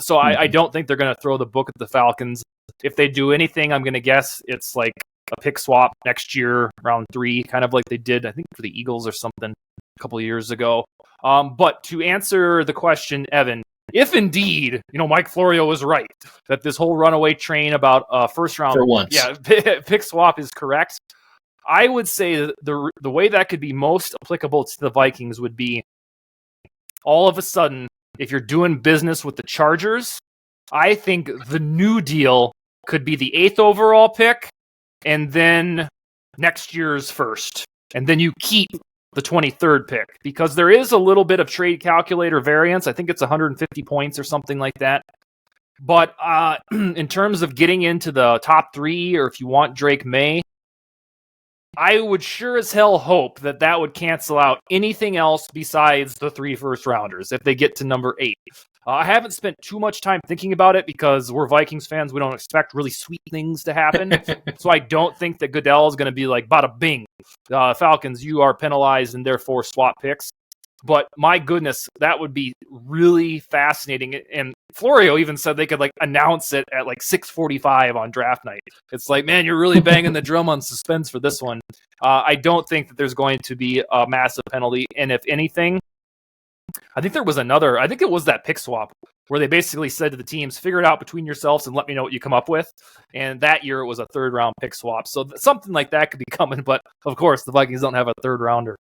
So I don't think they're going to throw the book at the Falcons. If they do anything, I'm going to guess it's like a pick swap next year, round 3, kind of like they did, I think, for the Eagles or something a couple of years ago. But to answer the question, Evan, if indeed, Mike Florio was right that this whole runaway train about first round, for once, pick swap is correct, I would say the way that could be most applicable to the Vikings would be all of a sudden, if you're doing business with the Chargers, I think the new deal could be the 8th overall pick and then next year's first. And then you keep the 23rd pick, because there is a little bit of trade calculator variance. I think it's 150 points or something like that. But in terms of getting into the top 3, or if you want Drake May, I would sure as hell hope that would cancel out anything else besides the 3 first rounders if they get to number 8. I haven't spent too much time thinking about it because we're Vikings fans. We don't expect really sweet things to happen. So I don't think that Goodell is going to be like, bada bing, Falcons, you are penalized and therefore swap picks. But my goodness, that would be really fascinating. And Florio even said they could like announce it at like 6:45 on draft night. It's like, man, you're really banging the drum on suspense for this one. I don't think that there's going to be a massive penalty. And if anything, I think it was that pick swap where they basically said to the teams, figure it out between yourselves and let me know what you come up with. And that year it was a 3rd round pick swap. So something like that could be coming. But of course, the Vikings don't have a 3rd rounder.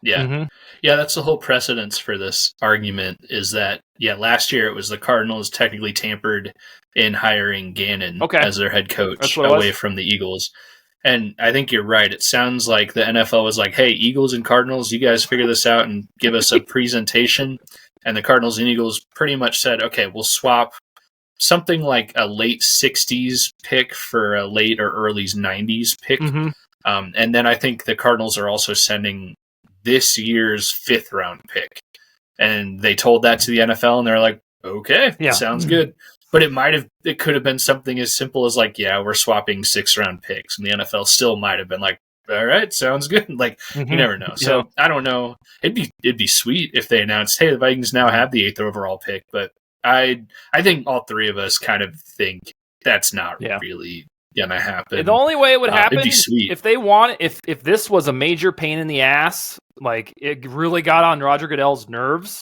Yeah. Mm-hmm. Yeah, that's the whole precedence for this argument is that, last year it was the Cardinals technically tampered in hiring Gannon as their head coach away from the Eagles. And I think you're right. It sounds like the NFL was like, hey, Eagles and Cardinals, you guys figure this out and give us a presentation. And the Cardinals and Eagles pretty much said, okay, we'll swap something like a late 60s pick for a late or early 90s pick. Mm-hmm. And then I think the Cardinals are also sending this year's 5th round pick. And they told that to the NFL and they're like, okay, sounds good. But it could have been something as simple as like, we're swapping 6th round picks. And the NFL still might have been like, all right, sounds good. Like, you never know. So I don't know. It'd be sweet if they announced, hey, the Vikings now have the 8th overall pick. But I think all 3 of us kind of think that's not really gonna happen. The only way it would happen it'd be sweet. if this was a major pain in the ass, like it really got on Roger Goodell's nerves,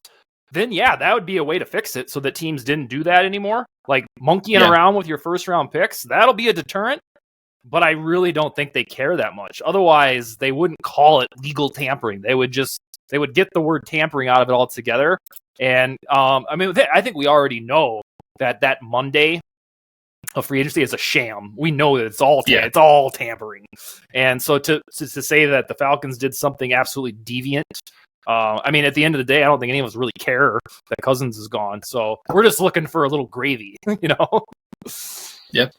then that would be a way to fix it so that teams didn't do that anymore. Like monkeying around with your 1st round picks, that'll be a deterrent. But I really don't think they care that much. Otherwise, they wouldn't call it legal tampering. They would get the word tampering out of it altogether. And I think we already know that Monday of free agency is a sham. We know that it's all tampering. And so to say that the Falcons did something absolutely deviant, at the end of the day, I don't think any of us really care that Cousins is gone. So we're just looking for a little gravy, Yep.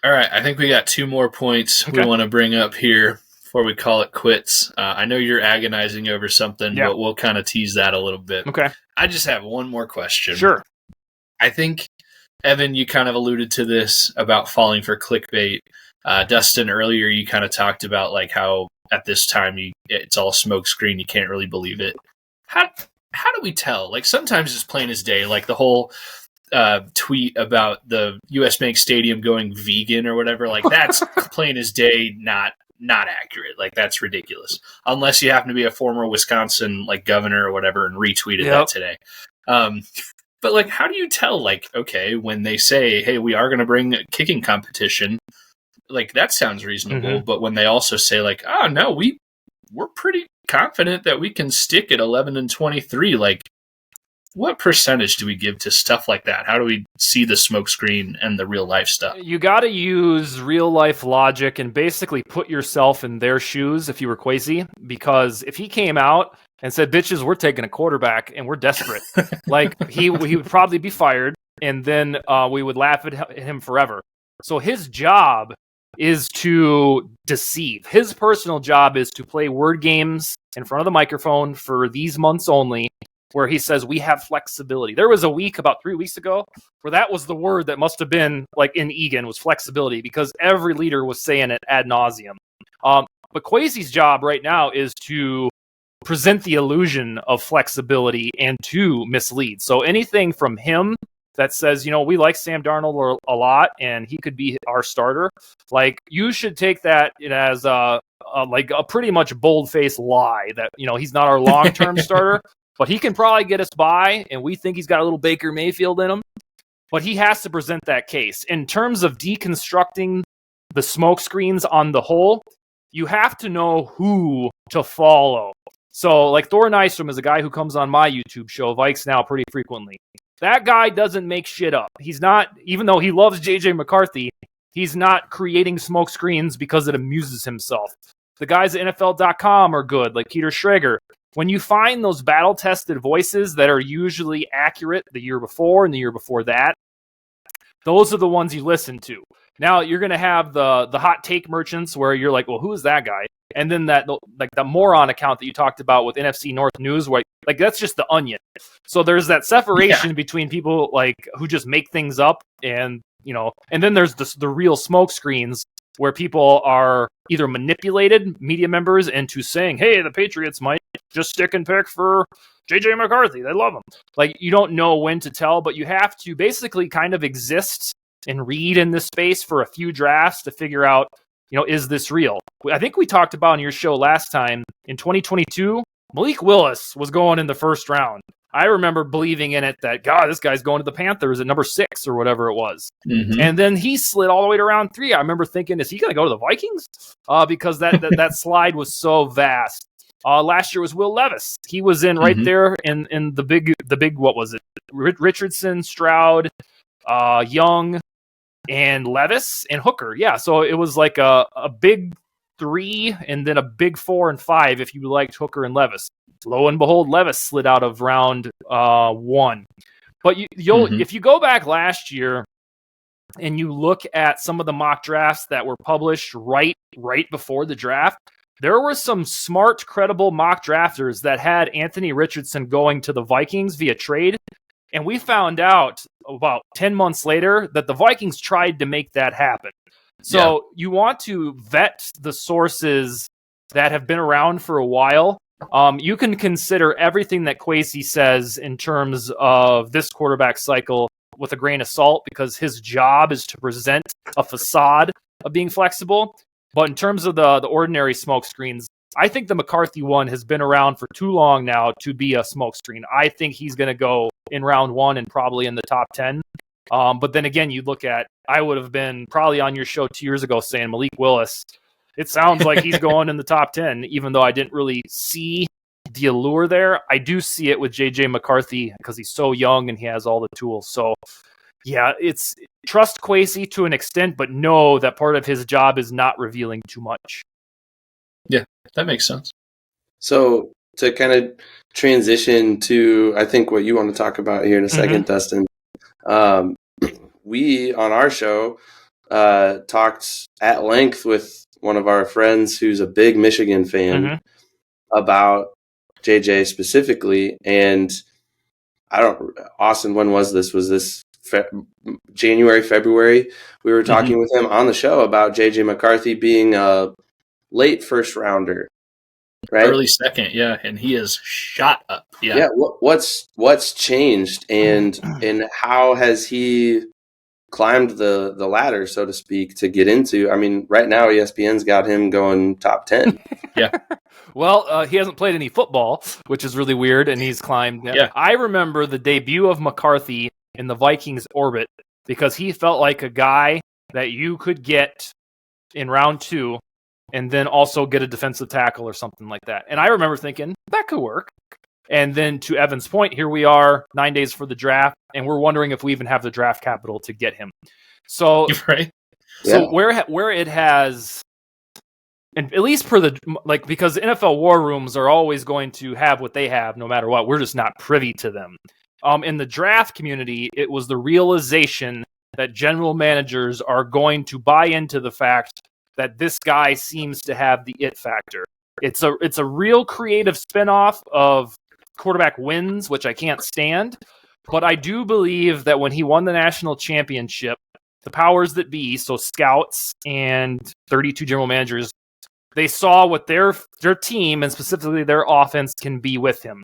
All right. I think we got 2 more points we want to bring up here before we call it quits. I know you're agonizing over something, but we'll kind of tease that a little bit. Okay. I just have one more question. Sure. I think, Evan, you kind of alluded to this about falling for clickbait. Dustin, earlier you kind of talked about like how at this time it's all smokescreen. You can't really believe it. How do we tell? Like sometimes it's plain as day. Like the whole tweet about the US Bank Stadium going vegan or whatever. Like that's plain as day. Not accurate. Like that's ridiculous. Unless you happen to be a former Wisconsin like governor or whatever and retweeted that today. But like, how do you tell, like, okay, when they say, hey, we are going to bring a kicking competition, like that sounds reasonable. Mm-hmm. But when they also say like, oh no, we're pretty confident that we can stick at 11-23. Like, what percentage do we give to stuff like that? How do we see the smoke screen and the real life stuff? You got to use real life logic and basically put yourself in their shoes if you were Kwesi, because if he came out and said, "Bitches, we're taking a quarterback and we're desperate," like he would probably be fired, and then we would laugh at him forever. So his job is to deceive. His personal job is to play word games in front of the microphone for these months only, where he says we have flexibility. There was a week about 3 weeks ago where that was the word that must have been like in Egan was flexibility, because every leader was saying it ad nauseum. But Kwesi's job right now is to present the illusion of flexibility and to mislead. So anything from him that says, we like Sam Darnold a lot and he could be our starter, like, you should take that as a pretty much bold-faced lie that, he's not our long-term starter, but he can probably get us by, and we think he's got a little Baker Mayfield in him. But he has to present that case. In terms of deconstructing the smoke screens on the whole, you have to know who to follow. So, like, Thor Nystrom is a guy who comes on my YouTube show, VikesNow, pretty frequently. That guy doesn't make shit up. He's not, even though he loves JJ McCarthy, he's not creating smoke screens because it amuses himself. The guys at NFL.com are good, like Peter Schrager. When you find those battle-tested voices that are usually accurate the year before and the year before that, those are the ones you listen to. Now, you're going to have the hot take merchants where you're like, well, who is that guy? And then the moron account that you talked about with NFC North News, where like that's just the Onion. So there's that separation between people like who just make things up, and and then there's the real smoke screens where people are either manipulated, media members, into saying, hey, the Patriots might just stick and pick for JJ McCarthy. They love him. Like, you don't know when to tell, but you have to basically kind of exist and read in this space for a few drafts to figure out, is this real? I think we talked about on your show last time, in 2022, Malik Willis was going in the first round. I remember believing in it that, God, this guy's going to the Panthers at number 6 or whatever it was. Mm-hmm. And then he slid all the way to round 3. I remember thinking, is he going to go to the Vikings? Because that slide was so vast. Last year was Will Levis. He was in right there in the big, what was it? Richardson, Stroud, Young, and Levis and Hooker. Yeah, so it was like a big 3 and then a big 4 and 5 if you liked Hooker and Levis. Lo and behold, Levis slid out of round 1. But if you go back last year and you look at some of the mock drafts that were published right before the draft, there were some smart, credible mock drafters that had Anthony Richardson going to the Vikings via trade. And we found out about 10 months later that the Vikings tried to make that happen. So you want to vet the sources that have been around for a while. You can consider everything that Kwesi says in terms of this quarterback cycle with a grain of salt, because his job is to present a facade of being flexible. But in terms of the ordinary smoke screens, I think the McCarthy one has been around for too long now to be a smoke screen. I think he's going to go in round 1 and probably in the top 10. But then again, you look at, I would have been probably on your show 2 years ago saying Malik Willis. It sounds like he's going in the top 10, even though I didn't really see the allure there. I do see it with JJ McCarthy because he's so young and he has all the tools. So yeah, it's trust Kwesi to an extent, but know that part of his job is not revealing too much. Yeah, that makes sense. So to kind of transition to, I think, what you want to talk about here in a second, Dustin, we on our show talked at length with one of our friends who's a big Michigan fan about JJ specifically. And Austin, when was this? Was this January, February? We were talking with him on the show about JJ McCarthy being a late first rounder, right? Early second, yeah, and he is shot up. Yeah. What's changed, and how has he climbed the ladder, so to speak, to get into? I mean, right now ESPN's got him going top 10. Yeah. Well, he hasn't played any football, which is really weird, and he's climbed. Yeah. I remember the debut of McCarthy in the Vikings orbit because he felt like a guy that you could get in round 2 and then also get a defensive tackle or something like that. And I remember thinking, that could work. And then to Evan's point, here we are 9 days for the draft, and we're wondering if we even have the draft capital to get him. So, Right. So where it has, and at least for the, like, because NFL war rooms are always going to have what they have no matter what. We're just not privy to them. In the draft community, it was the realization that general managers are going to buy into the fact that this guy seems to have the it factor. It's a real creative spinoff of quarterback wins, which I can't stand. But I do believe that when he won the national championship, the powers that be, so scouts and 32 general managers, they saw what their team and specifically their offense can be with him.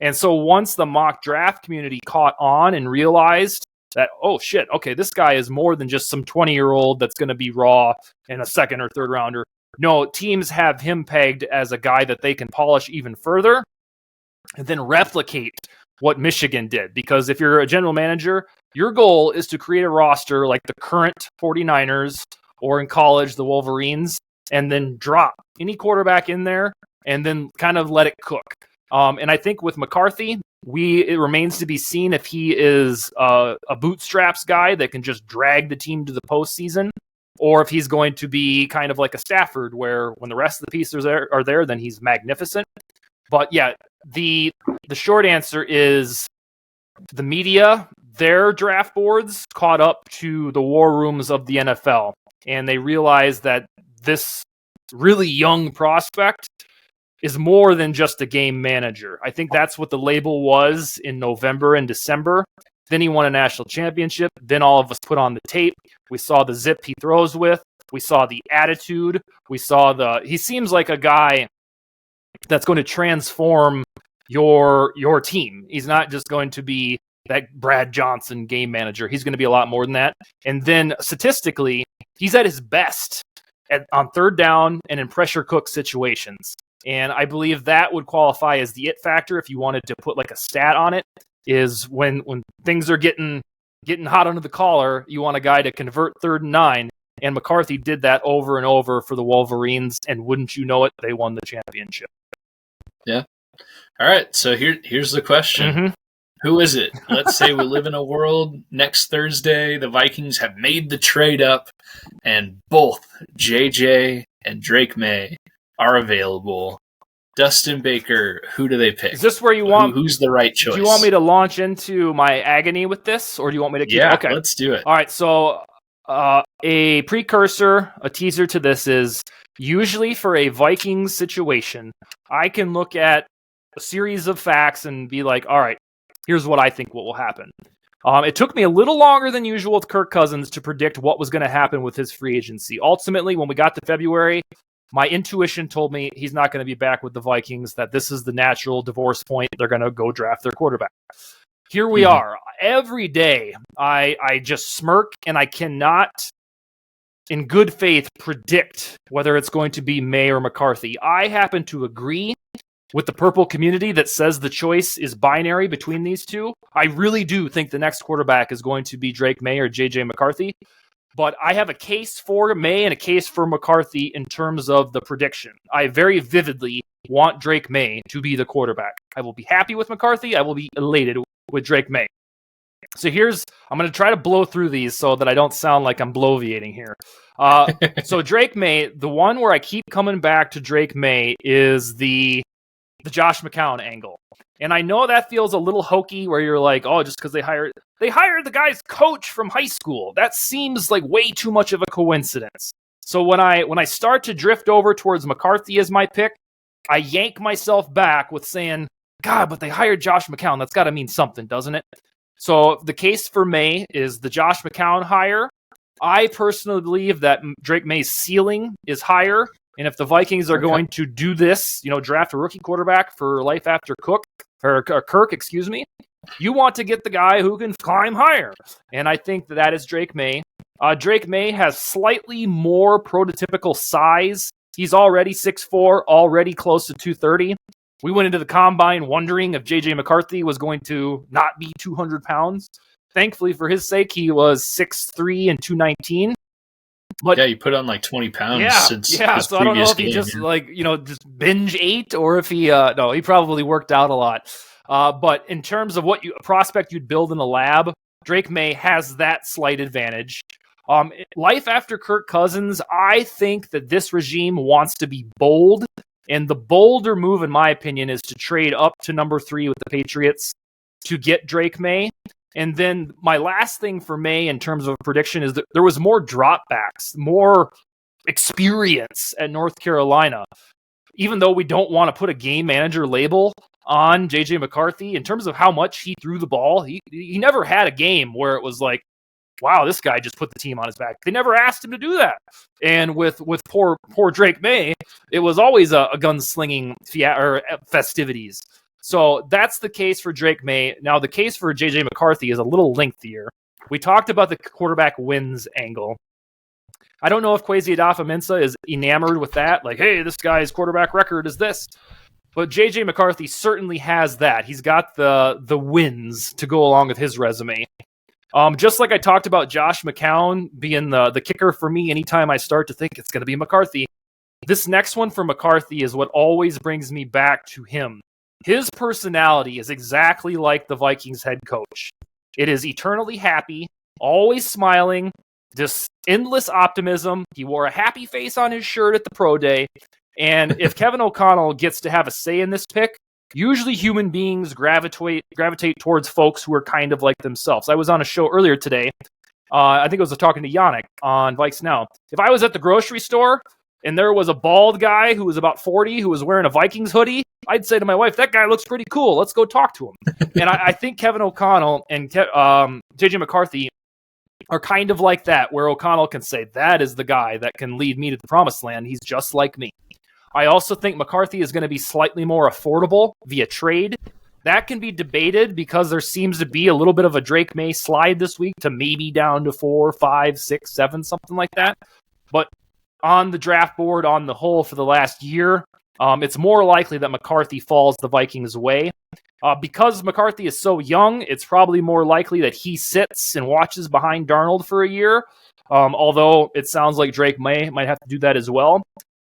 And so once the mock draft community caught on and realized that, oh shit, okay, this guy is more than just some 20-year-old that's going to be raw in a second or third rounder. No, teams have him pegged as a guy that they can polish even further and then replicate what Michigan did. Because if you're a general manager, your goal is to create a roster like the current 49ers or in college, the Wolverines, and then drop any quarterback in there and then kind of let it cook. And I think with McCarthy, it remains to be seen if he is a bootstraps guy that can just drag the team to the postseason, or if he's going to be kind of like a Stafford, where when the rest of the pieces are there, then he's magnificent. But yeah, the short answer is the media, their draft boards caught up to the war rooms of the NFL, and they realized that this really young prospect is more than just a game manager. I think that's what the label was in November and December. Then he won a national championship. Then all of us put on the tape. We saw the zip he throws with. We saw the attitude. We saw he seems like a guy that's going to transform your team. He's not just going to be that Brad Johnson game manager. He's going to be a lot more than that. And then statistically, he's at his best on third down and in pressure cook situations. And I believe that would qualify as the it factor if you wanted to put like a stat on it, is when things are getting hot under the collar, you want a guy to convert 3rd and 9. And McCarthy did that over and over for the Wolverines, and wouldn't you know it, they won the championship. Yeah. All right, so here's the question. Mm-hmm. Who is it? Let's say we live in a world next Thursday, the Vikings have made the trade up, and both JJ and Drake May are available. Dustin Baker, who do they pick? Is this where you want... Who's the right choice? Do you want me to launch into my agony with this, or do you want me to keep... Yeah, okay. Let's do it. All right, so a precursor, a teaser to this is, usually for a Vikings situation, I can look at a series of facts and be like, all right, here's what I think what will happen. It took me a little longer than usual with Kirk Cousins to predict what was going to happen with his free agency. Ultimately, when we got to February, my intuition told me he's not going to be back with the Vikings, that this is the natural divorce point. They're going to go draft their quarterback. Here we are. Every day, I just smirk, and I cannot, in good faith, predict whether it's going to be May or McCarthy. I happen to agree with the purple community that says the choice is binary between these two. I really do think the next quarterback is going to be Drake May or JJ McCarthy. But I have a case for May and a case for McCarthy in terms of the prediction. I very vividly want Drake May to be the quarterback. I will be happy with McCarthy. I will be elated with Drake May. So I'm going to try to blow through these so that I don't sound like I'm bloviating here. So Drake May, the one where I keep coming back to Drake May is the Josh McCown angle. And I know that feels a little hokey where you're like, oh, just because they hired the guy's coach from high school. That seems like way too much of a coincidence. So when I start to drift over towards McCarthy as my pick, I yank myself back with saying, God, but they hired Josh McCown. That's got to mean something, doesn't it? So the case for May is the Josh McCown hire. I personally believe that Drake May's ceiling is higher. And if the Vikings are going to do this, draft a rookie quarterback for life after Kirk, excuse me, you want to get the guy who can climb higher. And I think that is Drake May. Drake May has slightly more prototypical size. He's already 6'4", already close to 230. We went into the combine wondering if J.J. McCarthy was going to not be 200 pounds. Thankfully, for his sake, he was 6'3" and 219. But yeah, you put on like 20 pounds since his So I don't know previous if he game. just just binge ate, or if he no, he probably worked out a lot. But in terms of a prospect you'd build in a lab, Drake May has that slight advantage. Life after Kirk Cousins, I think that this regime wants to be bold, and the bolder move, in my opinion, is to trade up to number 3 with the Patriots to get Drake May. And then my last thing for May in terms of prediction is that there was more dropbacks, more experience at North Carolina. Even though we don't want to put a game manager label on JJ McCarthy, in terms of how much he threw the ball, he never had a game where it was like, wow, this guy just put the team on his back. They never asked him to do that. And with poor Drake May, it was always a gunslinging festivities. So that's the case for Drake May. Now, the case for JJ McCarthy is a little lengthier. We talked about the quarterback wins angle. I don't know if Kwesi Adolpho-Mensah is enamored with that. Like, hey, this guy's quarterback record is this. But JJ McCarthy certainly has that. He's got the wins to go along with his resume. Just like I talked about Josh McCown being the kicker for me anytime I start to think it's going to be McCarthy. This next one for McCarthy is what always brings me back to him. His personality is exactly like the Vikings head coach. It is eternally happy, always smiling, just endless optimism. He wore a happy face on his shirt at the pro day. And if Kevin O'Connell gets to have a say in this pick, usually human beings gravitate towards folks who are kind of like themselves. I was on a show earlier today. I think I was talking to Yannick on VikesNow. If I was at the grocery store and there was a bald guy who was about 40 who was wearing a Vikings hoodie, I'd say to my wife, that guy looks pretty cool. Let's go talk to him. And I think Kevin O'Connell and JJ McCarthy are kind of like that, where O'Connell can say, that is the guy that can lead me to the promised land. He's just like me. I also think McCarthy is going to be slightly more affordable via trade. That can be debated because there seems to be a little bit of a Drake May slide this week to maybe down to 4, 5, 6, 7, something like that. But on the draft board, on the whole, for the last year, it's more likely that McCarthy falls the Vikings' way. Because McCarthy is so young, it's probably more likely that he sits and watches behind Darnold for a year, although it sounds like Drake May might have to do that as well.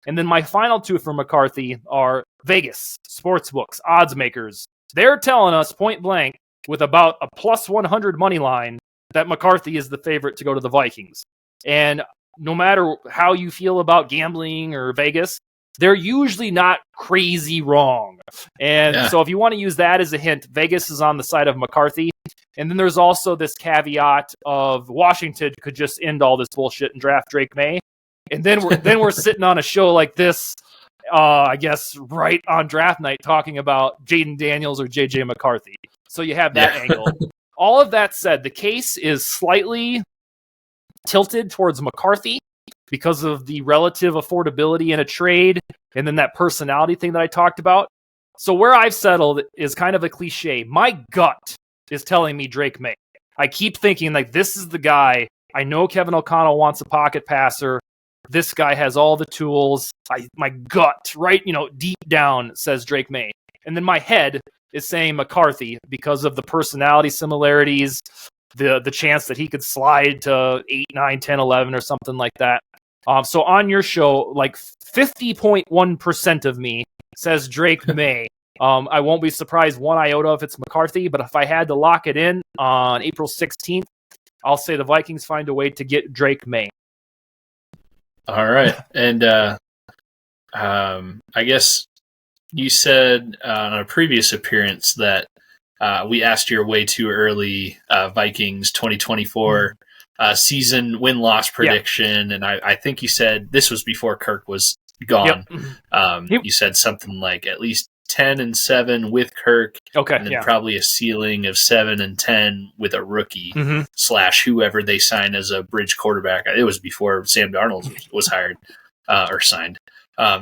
And then my final two for McCarthy are Vegas, sportsbooks, odds makers. They're telling us point blank with about a plus 100 money line that McCarthy is the favorite to go to the Vikings. And no matter how you feel about gambling or Vegas, they're usually not crazy wrong. And so if you want to use that as a hint, Vegas is on the side of McCarthy. And then there's also this caveat of Washington could just end all this bullshit and draft Drake May. And then we're sitting on a show like this, I guess, right on draft night talking about Jaden Daniels or JJ McCarthy. So you have that angle. All of that said, the case is slightly tilted towards McCarthy because of the relative affordability in a trade and then that personality thing that I talked about. So where I've settled is kind of a cliche. My gut is telling me Drake May. I keep thinking, like, this is the guy. I know Kevin O'Connell wants a pocket passer. This guy has all the tools. My gut, right, deep down says Drake May. And then my head is saying McCarthy because of the personality similarities, the chance that he could slide to 8, 9, 10, 11 or something like that. So on your show, like 50.1% of me says Drake May. I won't be surprised one iota if it's McCarthy, but if I had to lock it in on April 16th, I'll say the Vikings find a way to get Drake May. All right. And I guess you said on a previous appearance that we asked your way too early Vikings 2024 season win-loss prediction, and I think you said this was before Kirk was gone. You said something like at least 10-7 with Kirk, and then probably a ceiling of 7-10 with a rookie / whoever they sign as a bridge quarterback. It was before Sam Darnold was hired or signed.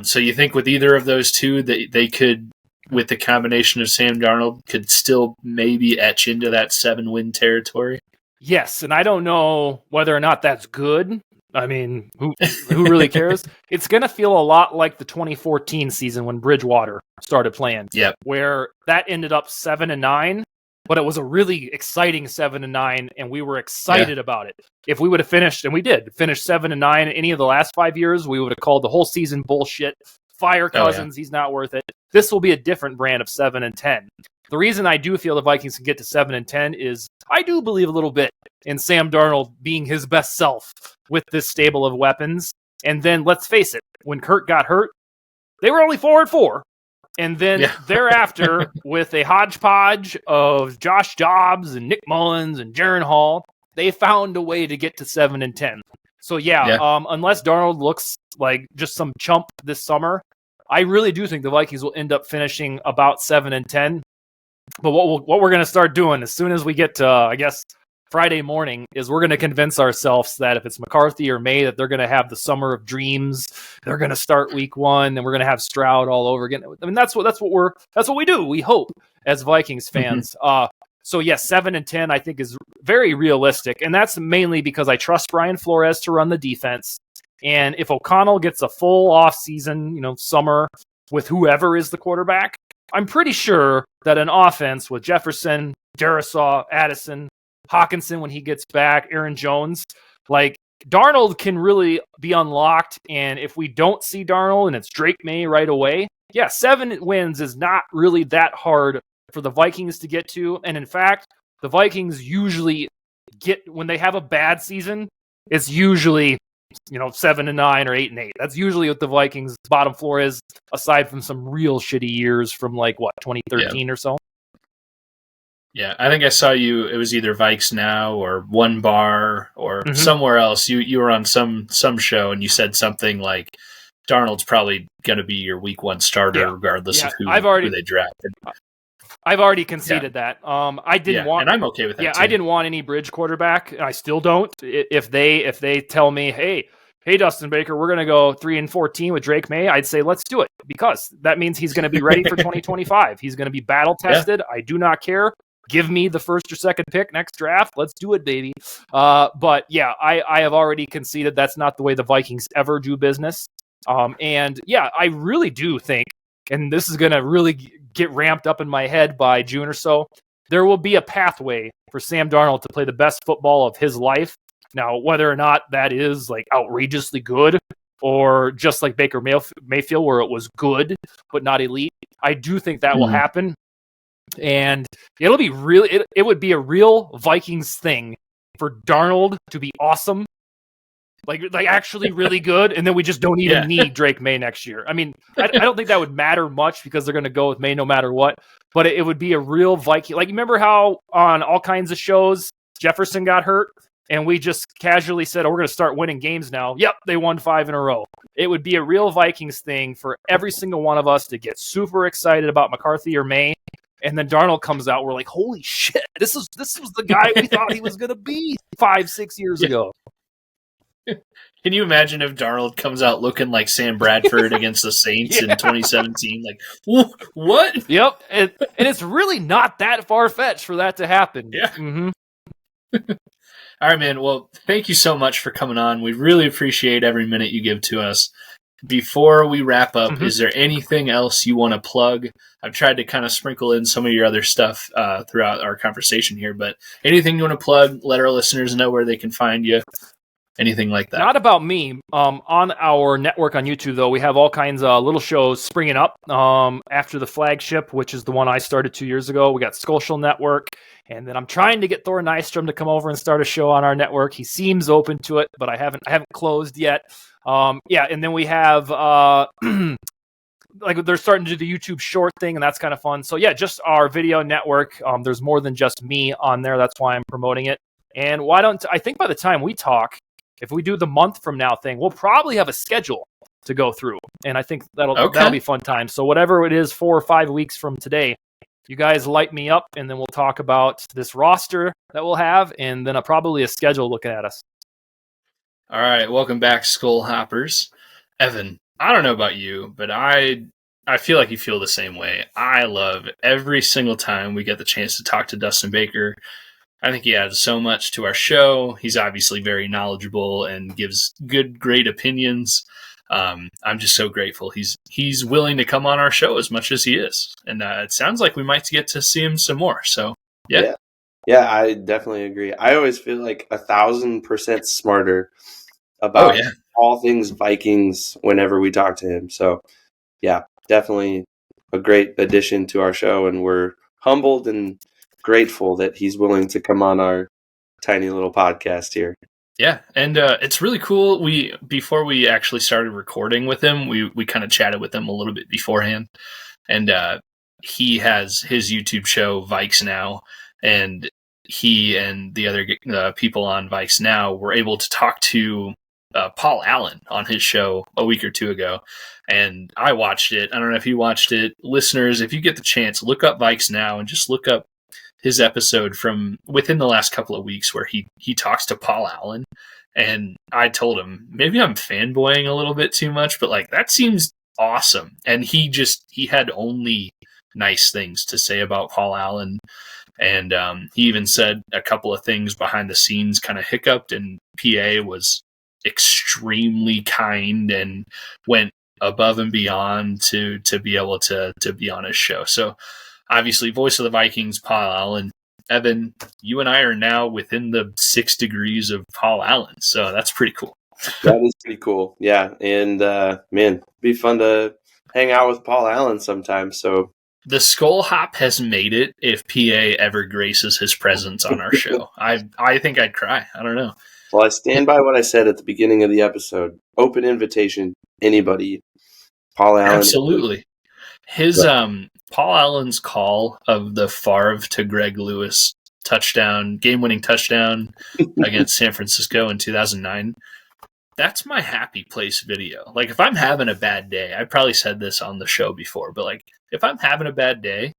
So you think with either of those two, they could, with the combination of Sam Darnold, could still maybe etch into that 7-win territory? Yes, and I don't know whether or not that's good. I mean, who really cares? It's going to feel a lot like the 2014 season when Bridgewater started playing. Yep. Where that ended up 7-9, but it was a really exciting 7-9, and we were excited about it. If we would have finished, and we did finish 7-9 any of the last 5 years, we would have called the whole season bullshit. Fire Cousins, he's not worth it. This will be a different brand of 7-10. The reason I do feel the Vikings can get to 7-10 is I do believe a little bit in Sam Darnold being his best self with this stable of weapons. And then let's face it, when Kurt got hurt, they were only 4-4. And then thereafter, with a hodgepodge of Josh Dobbs and Nick Mullins and Jaron Hall, they found a way to get to 7-10. So unless Darnold looks like just some chump this summer, I really do think the Vikings will end up finishing about 7-10. But what we're going to start doing as soon as we get to, I guess, Friday morning is we're going to convince ourselves that if it's McCarthy or May, that they're going to have the summer of dreams. They're going to start week 1, and we're going to have Stroud all over again. I mean, that's what we do. We hope as Vikings fans. So yes, 7-10 I think is very realistic, and that's mainly because I trust Brian Flores to run the defense. And if O'Connell gets a full off season, summer with whoever is the quarterback, I'm pretty sure that an offense with Jefferson, Darisaw, Addison, Hawkinson when he gets back, Aaron Jones, like Darnold can really be unlocked. And if we don't see Darnold and it's Drake May right away, 7 wins is not really that hard for the Vikings to get to. And in fact, the Vikings usually when they have a bad season, it's usually 7-9 or 8-8. That's usually what the Vikings' bottom floor is, aside from some real shitty years from 2013 or so. Yeah, I think I saw you. It was either VikesNow or One Bar or somewhere else. You were on some show and you said something like Darnold's probably going to be your week 1 starter regardless of who they drafted. I've already conceded that. I didn't want, and I'm okay with that. I didn't want any bridge quarterback. I still don't. If they tell me, hey, Dustin Baker, we're going to go 3-14 with Drake May, I'd say let's do it because that means he's going to be ready for 2025. He's going to be battle tested. I do not care. Give me the first or second pick next draft. Let's do it, baby. But I have already conceded that's not the way the Vikings ever do business. I really do think, and this is going to really get ramped up in my head by June or so, there will be a pathway for Sam Darnold to play the best football of his life. Now, whether or not that is outrageously good or just like Baker Mayfield where it was good but not elite, I do think that will happen. And it'll be it would be a real Vikings thing for Darnold to be awesome, like actually really good, and then we just don't even need Drake May next year. I mean, I don't think that would matter much because they're going to go with May no matter what, but it would be a real Viking. Like, remember how on all kinds of shows Jefferson got hurt and we just casually said, we're going to start winning games now. Yep, they won 5 in a row. It would be a real Vikings thing for every single one of us to get super excited about McCarthy or May. And then Darnold comes out. We're like, holy shit, this was the guy we thought he was going to be 5-6 years ago. Can you imagine if Darnold comes out looking like Sam Bradford against the Saints in 2017? Like, what? Yep. And it's really not that far-fetched for that to happen. Yeah. All right, man. Well, thank you so much for coming on. We really appreciate every minute you give to us. Before we wrap up, is there anything else you want to plug? I've tried to kind of sprinkle in some of your other stuff throughout our conversation here, but anything you want to plug, let our listeners know where they can find you, anything like that. Not about me. On our network on YouTube, though, we have all kinds of little shows springing up after the flagship, which is the one I started 2 years ago. We got Skol Network, and then I'm trying to get Thor Nystrom to come over and start a show on our network. He seems open to it, but I haven't closed yet. And then we have they're starting to do the YouTube short thing, and that's kind of fun. So just our video network. There's more than just me on there. That's why I'm promoting it. And I think by the time we talk, if we do the month from now thing, we'll probably have a schedule to go through. And I think that'll be fun time. So whatever it is, 4 or 5 weeks from today, you guys light me up, and then we'll talk about this roster that we'll have, and then probably a schedule looking at us. All right, welcome back, Skull Hoppers. Evan, I don't know about you, but I feel like you feel the same way. I love every single time we get the chance to talk to Dustin Baker. I think he adds so much to our show. He's obviously very knowledgeable and gives great opinions. I'm just so grateful he's willing to come on our show as much as he is. And it sounds like we might get to see him some more. So Yeah. Yeah, I definitely agree. I always feel like 1,000% smarter Oh about yeah. all things Vikings whenever we talk to him. So, yeah, definitely a great addition to our show, and we're humbled and grateful that he's willing to come on our tiny little podcast here. Yeah, and it's really cool. Before we actually started recording with him, we kind of chatted with him a little bit beforehand, and he has his YouTube show VikesNow, and he and the other people on VikesNow were able to talk to Paul Allen on his show a week or two ago, and I watched it. I don't know if you watched it, listeners. If you get the chance, look up VikesNow and just look up his episode from within the last couple of weeks where he talks to Paul Allen. And I told him, maybe I'm fanboying a little bit too much, but like that seems awesome. And he had only nice things to say about Paul Allen. And he even said a couple of things behind the scenes, kind of hiccuped, and PA was extremely kind and went above and beyond to be able to be on his show. So obviously, voice of the Vikings, Paul Allen. Evan, you and I are now within the 6 degrees of Paul Allen, so that's pretty cool. That is pretty cool. Yeah, and man, it'd be fun to hang out with Paul Allen sometime. So the Skol Hop has made it if PA ever graces his presence on our show. I think I'd cry. I don't know. Well, I stand by what I said at the beginning of the episode. Open invitation, anybody. Paul Allen. Absolutely. His Paul Allen's call of the Favre to Greg Lewis touchdown, game-winning touchdown against San Francisco in 2009. That's my happy place video. Like if I'm having a bad day, I probably said this on the show before, but like if I'm having a bad day,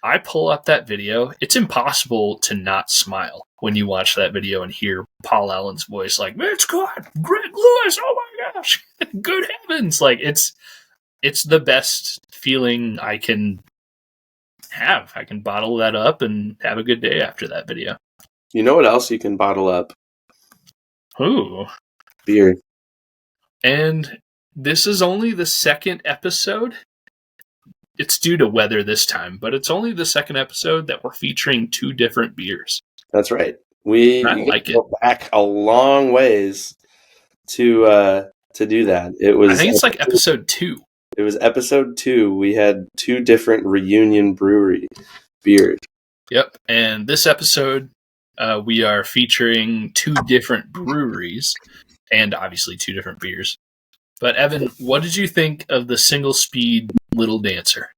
I pull up that video. It's impossible to not smile when you watch that video and hear Paul Allen's voice like, "Man, it's good, Greg Lewis, oh my gosh, good heavens." Like it's the best feeling I can have. I can bottle that up and have a good day after that video. You know what else you can bottle up? Ooh. Beer. And this is only the second episode. It's due to weather this time, but it's only the second episode that we're featuring 2 different beers. That's right. We go back a long ways to do that. It was. I think it's like episode 2. It was episode 2. We had 2 different reunion brewery beers. Yep. And this episode, we are featuring 2 different breweries and obviously 2 different beers. But Evan, what did you think of the SingleSpeed Little Dancer?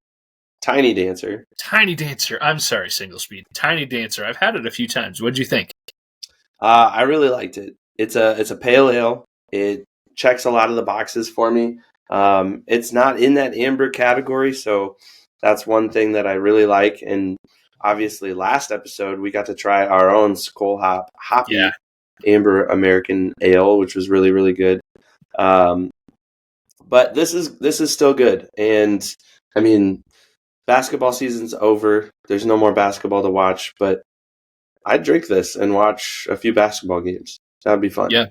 Tiny Dancer. Tiny Dancer. I'm sorry, SingleSpeed. Tiny Dancer. I've had it a few times. What did you think? I really liked it. It's a pale ale. It checks a lot of the boxes for me. It's not in that amber category, so that's one thing that I really like. And obviously, last episode we got to try our own Skol hoppy amber American ale, which was really, really good. But this is still good. And I mean, basketball season's over. There's no more basketball to watch, but I'd drink this and watch a few basketball games. That'd be fun. Yeah.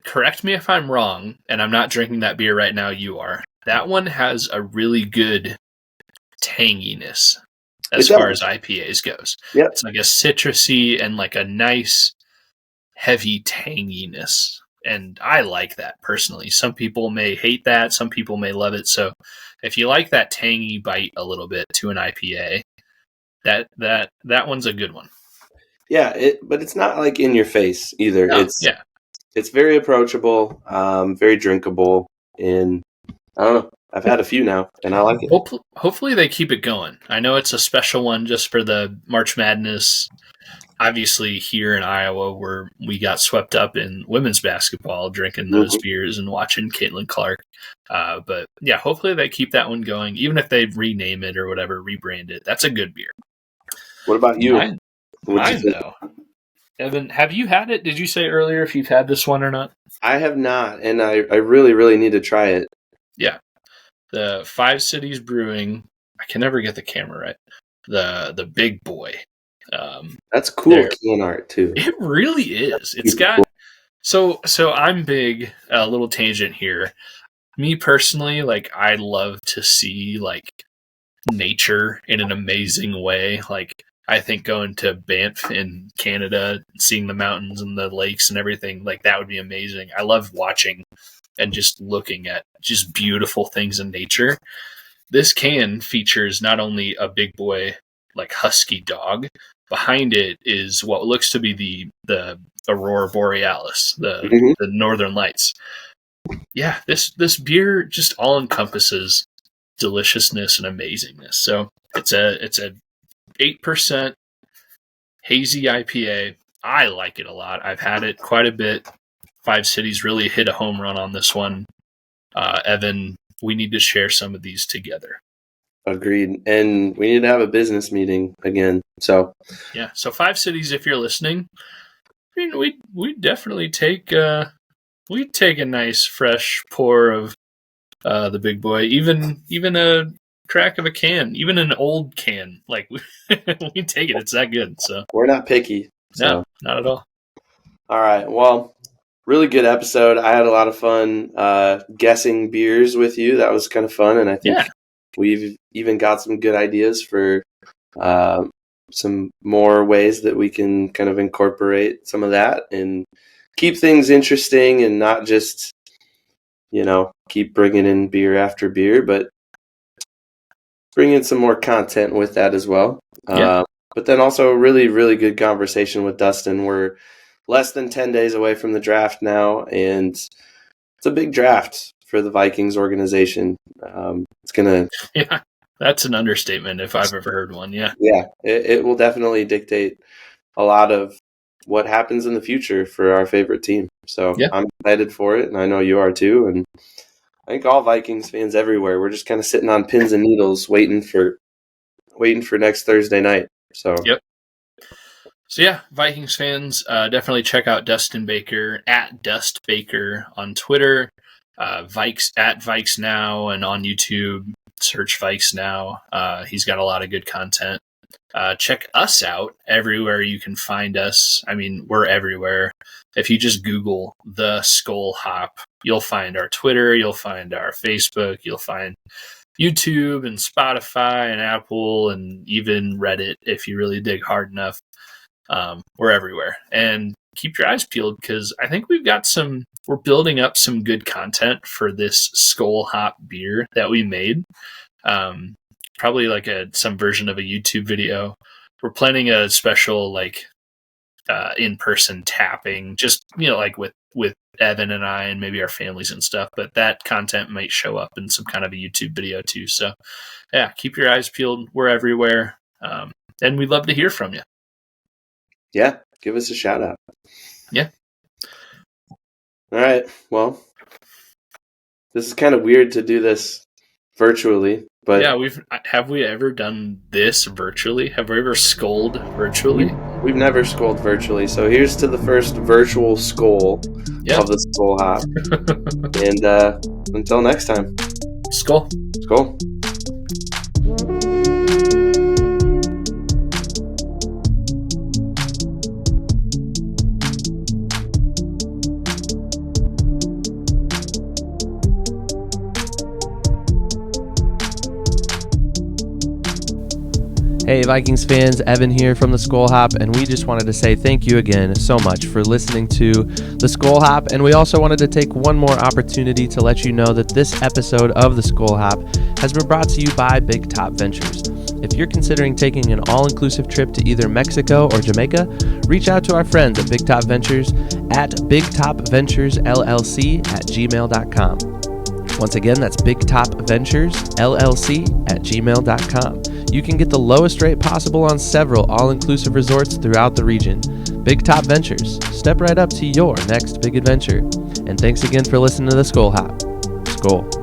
Correct me if I'm wrong, and I'm not drinking that beer right now. You are. That one has a really good tanginess as far as IPAs goes. Yep. It's like a citrusy and like a nice heavy tanginess. And I like that personally. Some people may hate that. Some people may love it. So if you like that tangy bite a little bit to an IPA, that one's a good one. Yeah, but it's not like in your face either. No, It's very approachable, very drinkable, and I don't know. I've had a few now, and I like it. Hopefully they keep it going. I know it's a special one just for the March Madness. Obviously, here in Iowa, where we got swept up in women's basketball, drinking those beers and watching Caitlin Clark. But yeah, hopefully they keep that one going, even if they rename it or whatever, rebrand it. That's a good beer. What about you? Mine though. Evan, have you had it? Did you say earlier if you've had this one or not? I have not, and I really, really need to try it. Yeah. The 5 Cities Brewing, I can never get the camera right. The big boy. That's cool can art too. It really is. It's got so I'm big, a little tangent here. Me personally, like I love to see like nature in an amazing way. Like, I think going to Banff in Canada, seeing the mountains and the lakes and everything, like that would be amazing. I love watching and just looking at just beautiful things in nature. This can features not only a big boy, like husky dog. Behind it is what looks to be the Aurora Borealis, the Northern Lights. Yeah, this beer just all encompasses deliciousness and amazingness. So it's a 8% hazy IPA. I like it a lot. I've had it quite a bit. Five Cities really hit a home run on this one. Evan, we need to share some of these together. Agreed. And we need to have a business meeting again. So yeah. So Five Cities, if you're listening, I mean, we definitely take we'd take a nice fresh pour of the big boy, even a crack of a can, even an old can. Like we take it. It's that good. So we're not picky. So. No, not at all. All right. Well, really good episode. I had a lot of fun guessing beers with you. That was kind of fun, and I think we've even got some good ideas for some more ways that we can kind of incorporate some of that and keep things interesting and not just, keep bringing in beer after beer, but bring in some more content with that as well. But then also a really, really good conversation with Dustin. We're less than 10 days away from the draft now, and it's a big draft for the Vikings organization. It's going to... Yeah, that's an understatement if I've ever heard one, yeah. Yeah, it will definitely dictate a lot of what happens in the future for our favorite team. So I'm excited for it, and I know you are too. And I think all Vikings fans everywhere, we're just kind of sitting on pins and needles waiting for next Thursday night. So Vikings fans, definitely check out Dustin Baker at Dust Baker on Twitter, Vikes at VikesNow, and on YouTube, search VikesNow. He's got a lot of good content. Check us out everywhere you can find us. I mean, we're everywhere. If you just Google the Skol Hop, you'll find our Twitter, you'll find our Facebook, you'll find YouTube and Spotify and Apple and even Reddit if you really dig hard enough. We're everywhere. And keep your eyes peeled because I think we're building up some good content for this Skol Hop beer that we made. Probably like some version of a YouTube video. We're planning a special in-person tapping, just like with Evan and I and maybe our families and stuff. But that content might show up in some kind of a YouTube video too. So yeah, keep your eyes peeled. We're everywhere, and we'd love to hear from you. Yeah, give us a shout out. Yeah. All right. Well, this is kind of weird to do this virtually. But yeah, have we ever done this virtually? Have we ever scolded virtually? We've never scolded virtually. So here's to the first virtual Skol of the Skol Hop. And until next time. Skol. Skol. Hey Vikings fans, Evan here from the Skol Hop, and we just wanted to say thank you again so much for listening to the Skol Hop, and we also wanted to take one more opportunity to let you know that this episode of the Skol Hop has been brought to you by Big Top Ventures. If you're considering taking an all-inclusive trip to either Mexico or Jamaica, reach out to our friends at Big Top Ventures at bigtopventuresllc@gmail.com. Once again, that's bigtopventuresllc@gmail.com. You can get the lowest rate possible on several all-inclusive resorts throughout the region. Big Top Ventures. Step right up to your next big adventure. And thanks again for listening to the Skol Hop. Skol.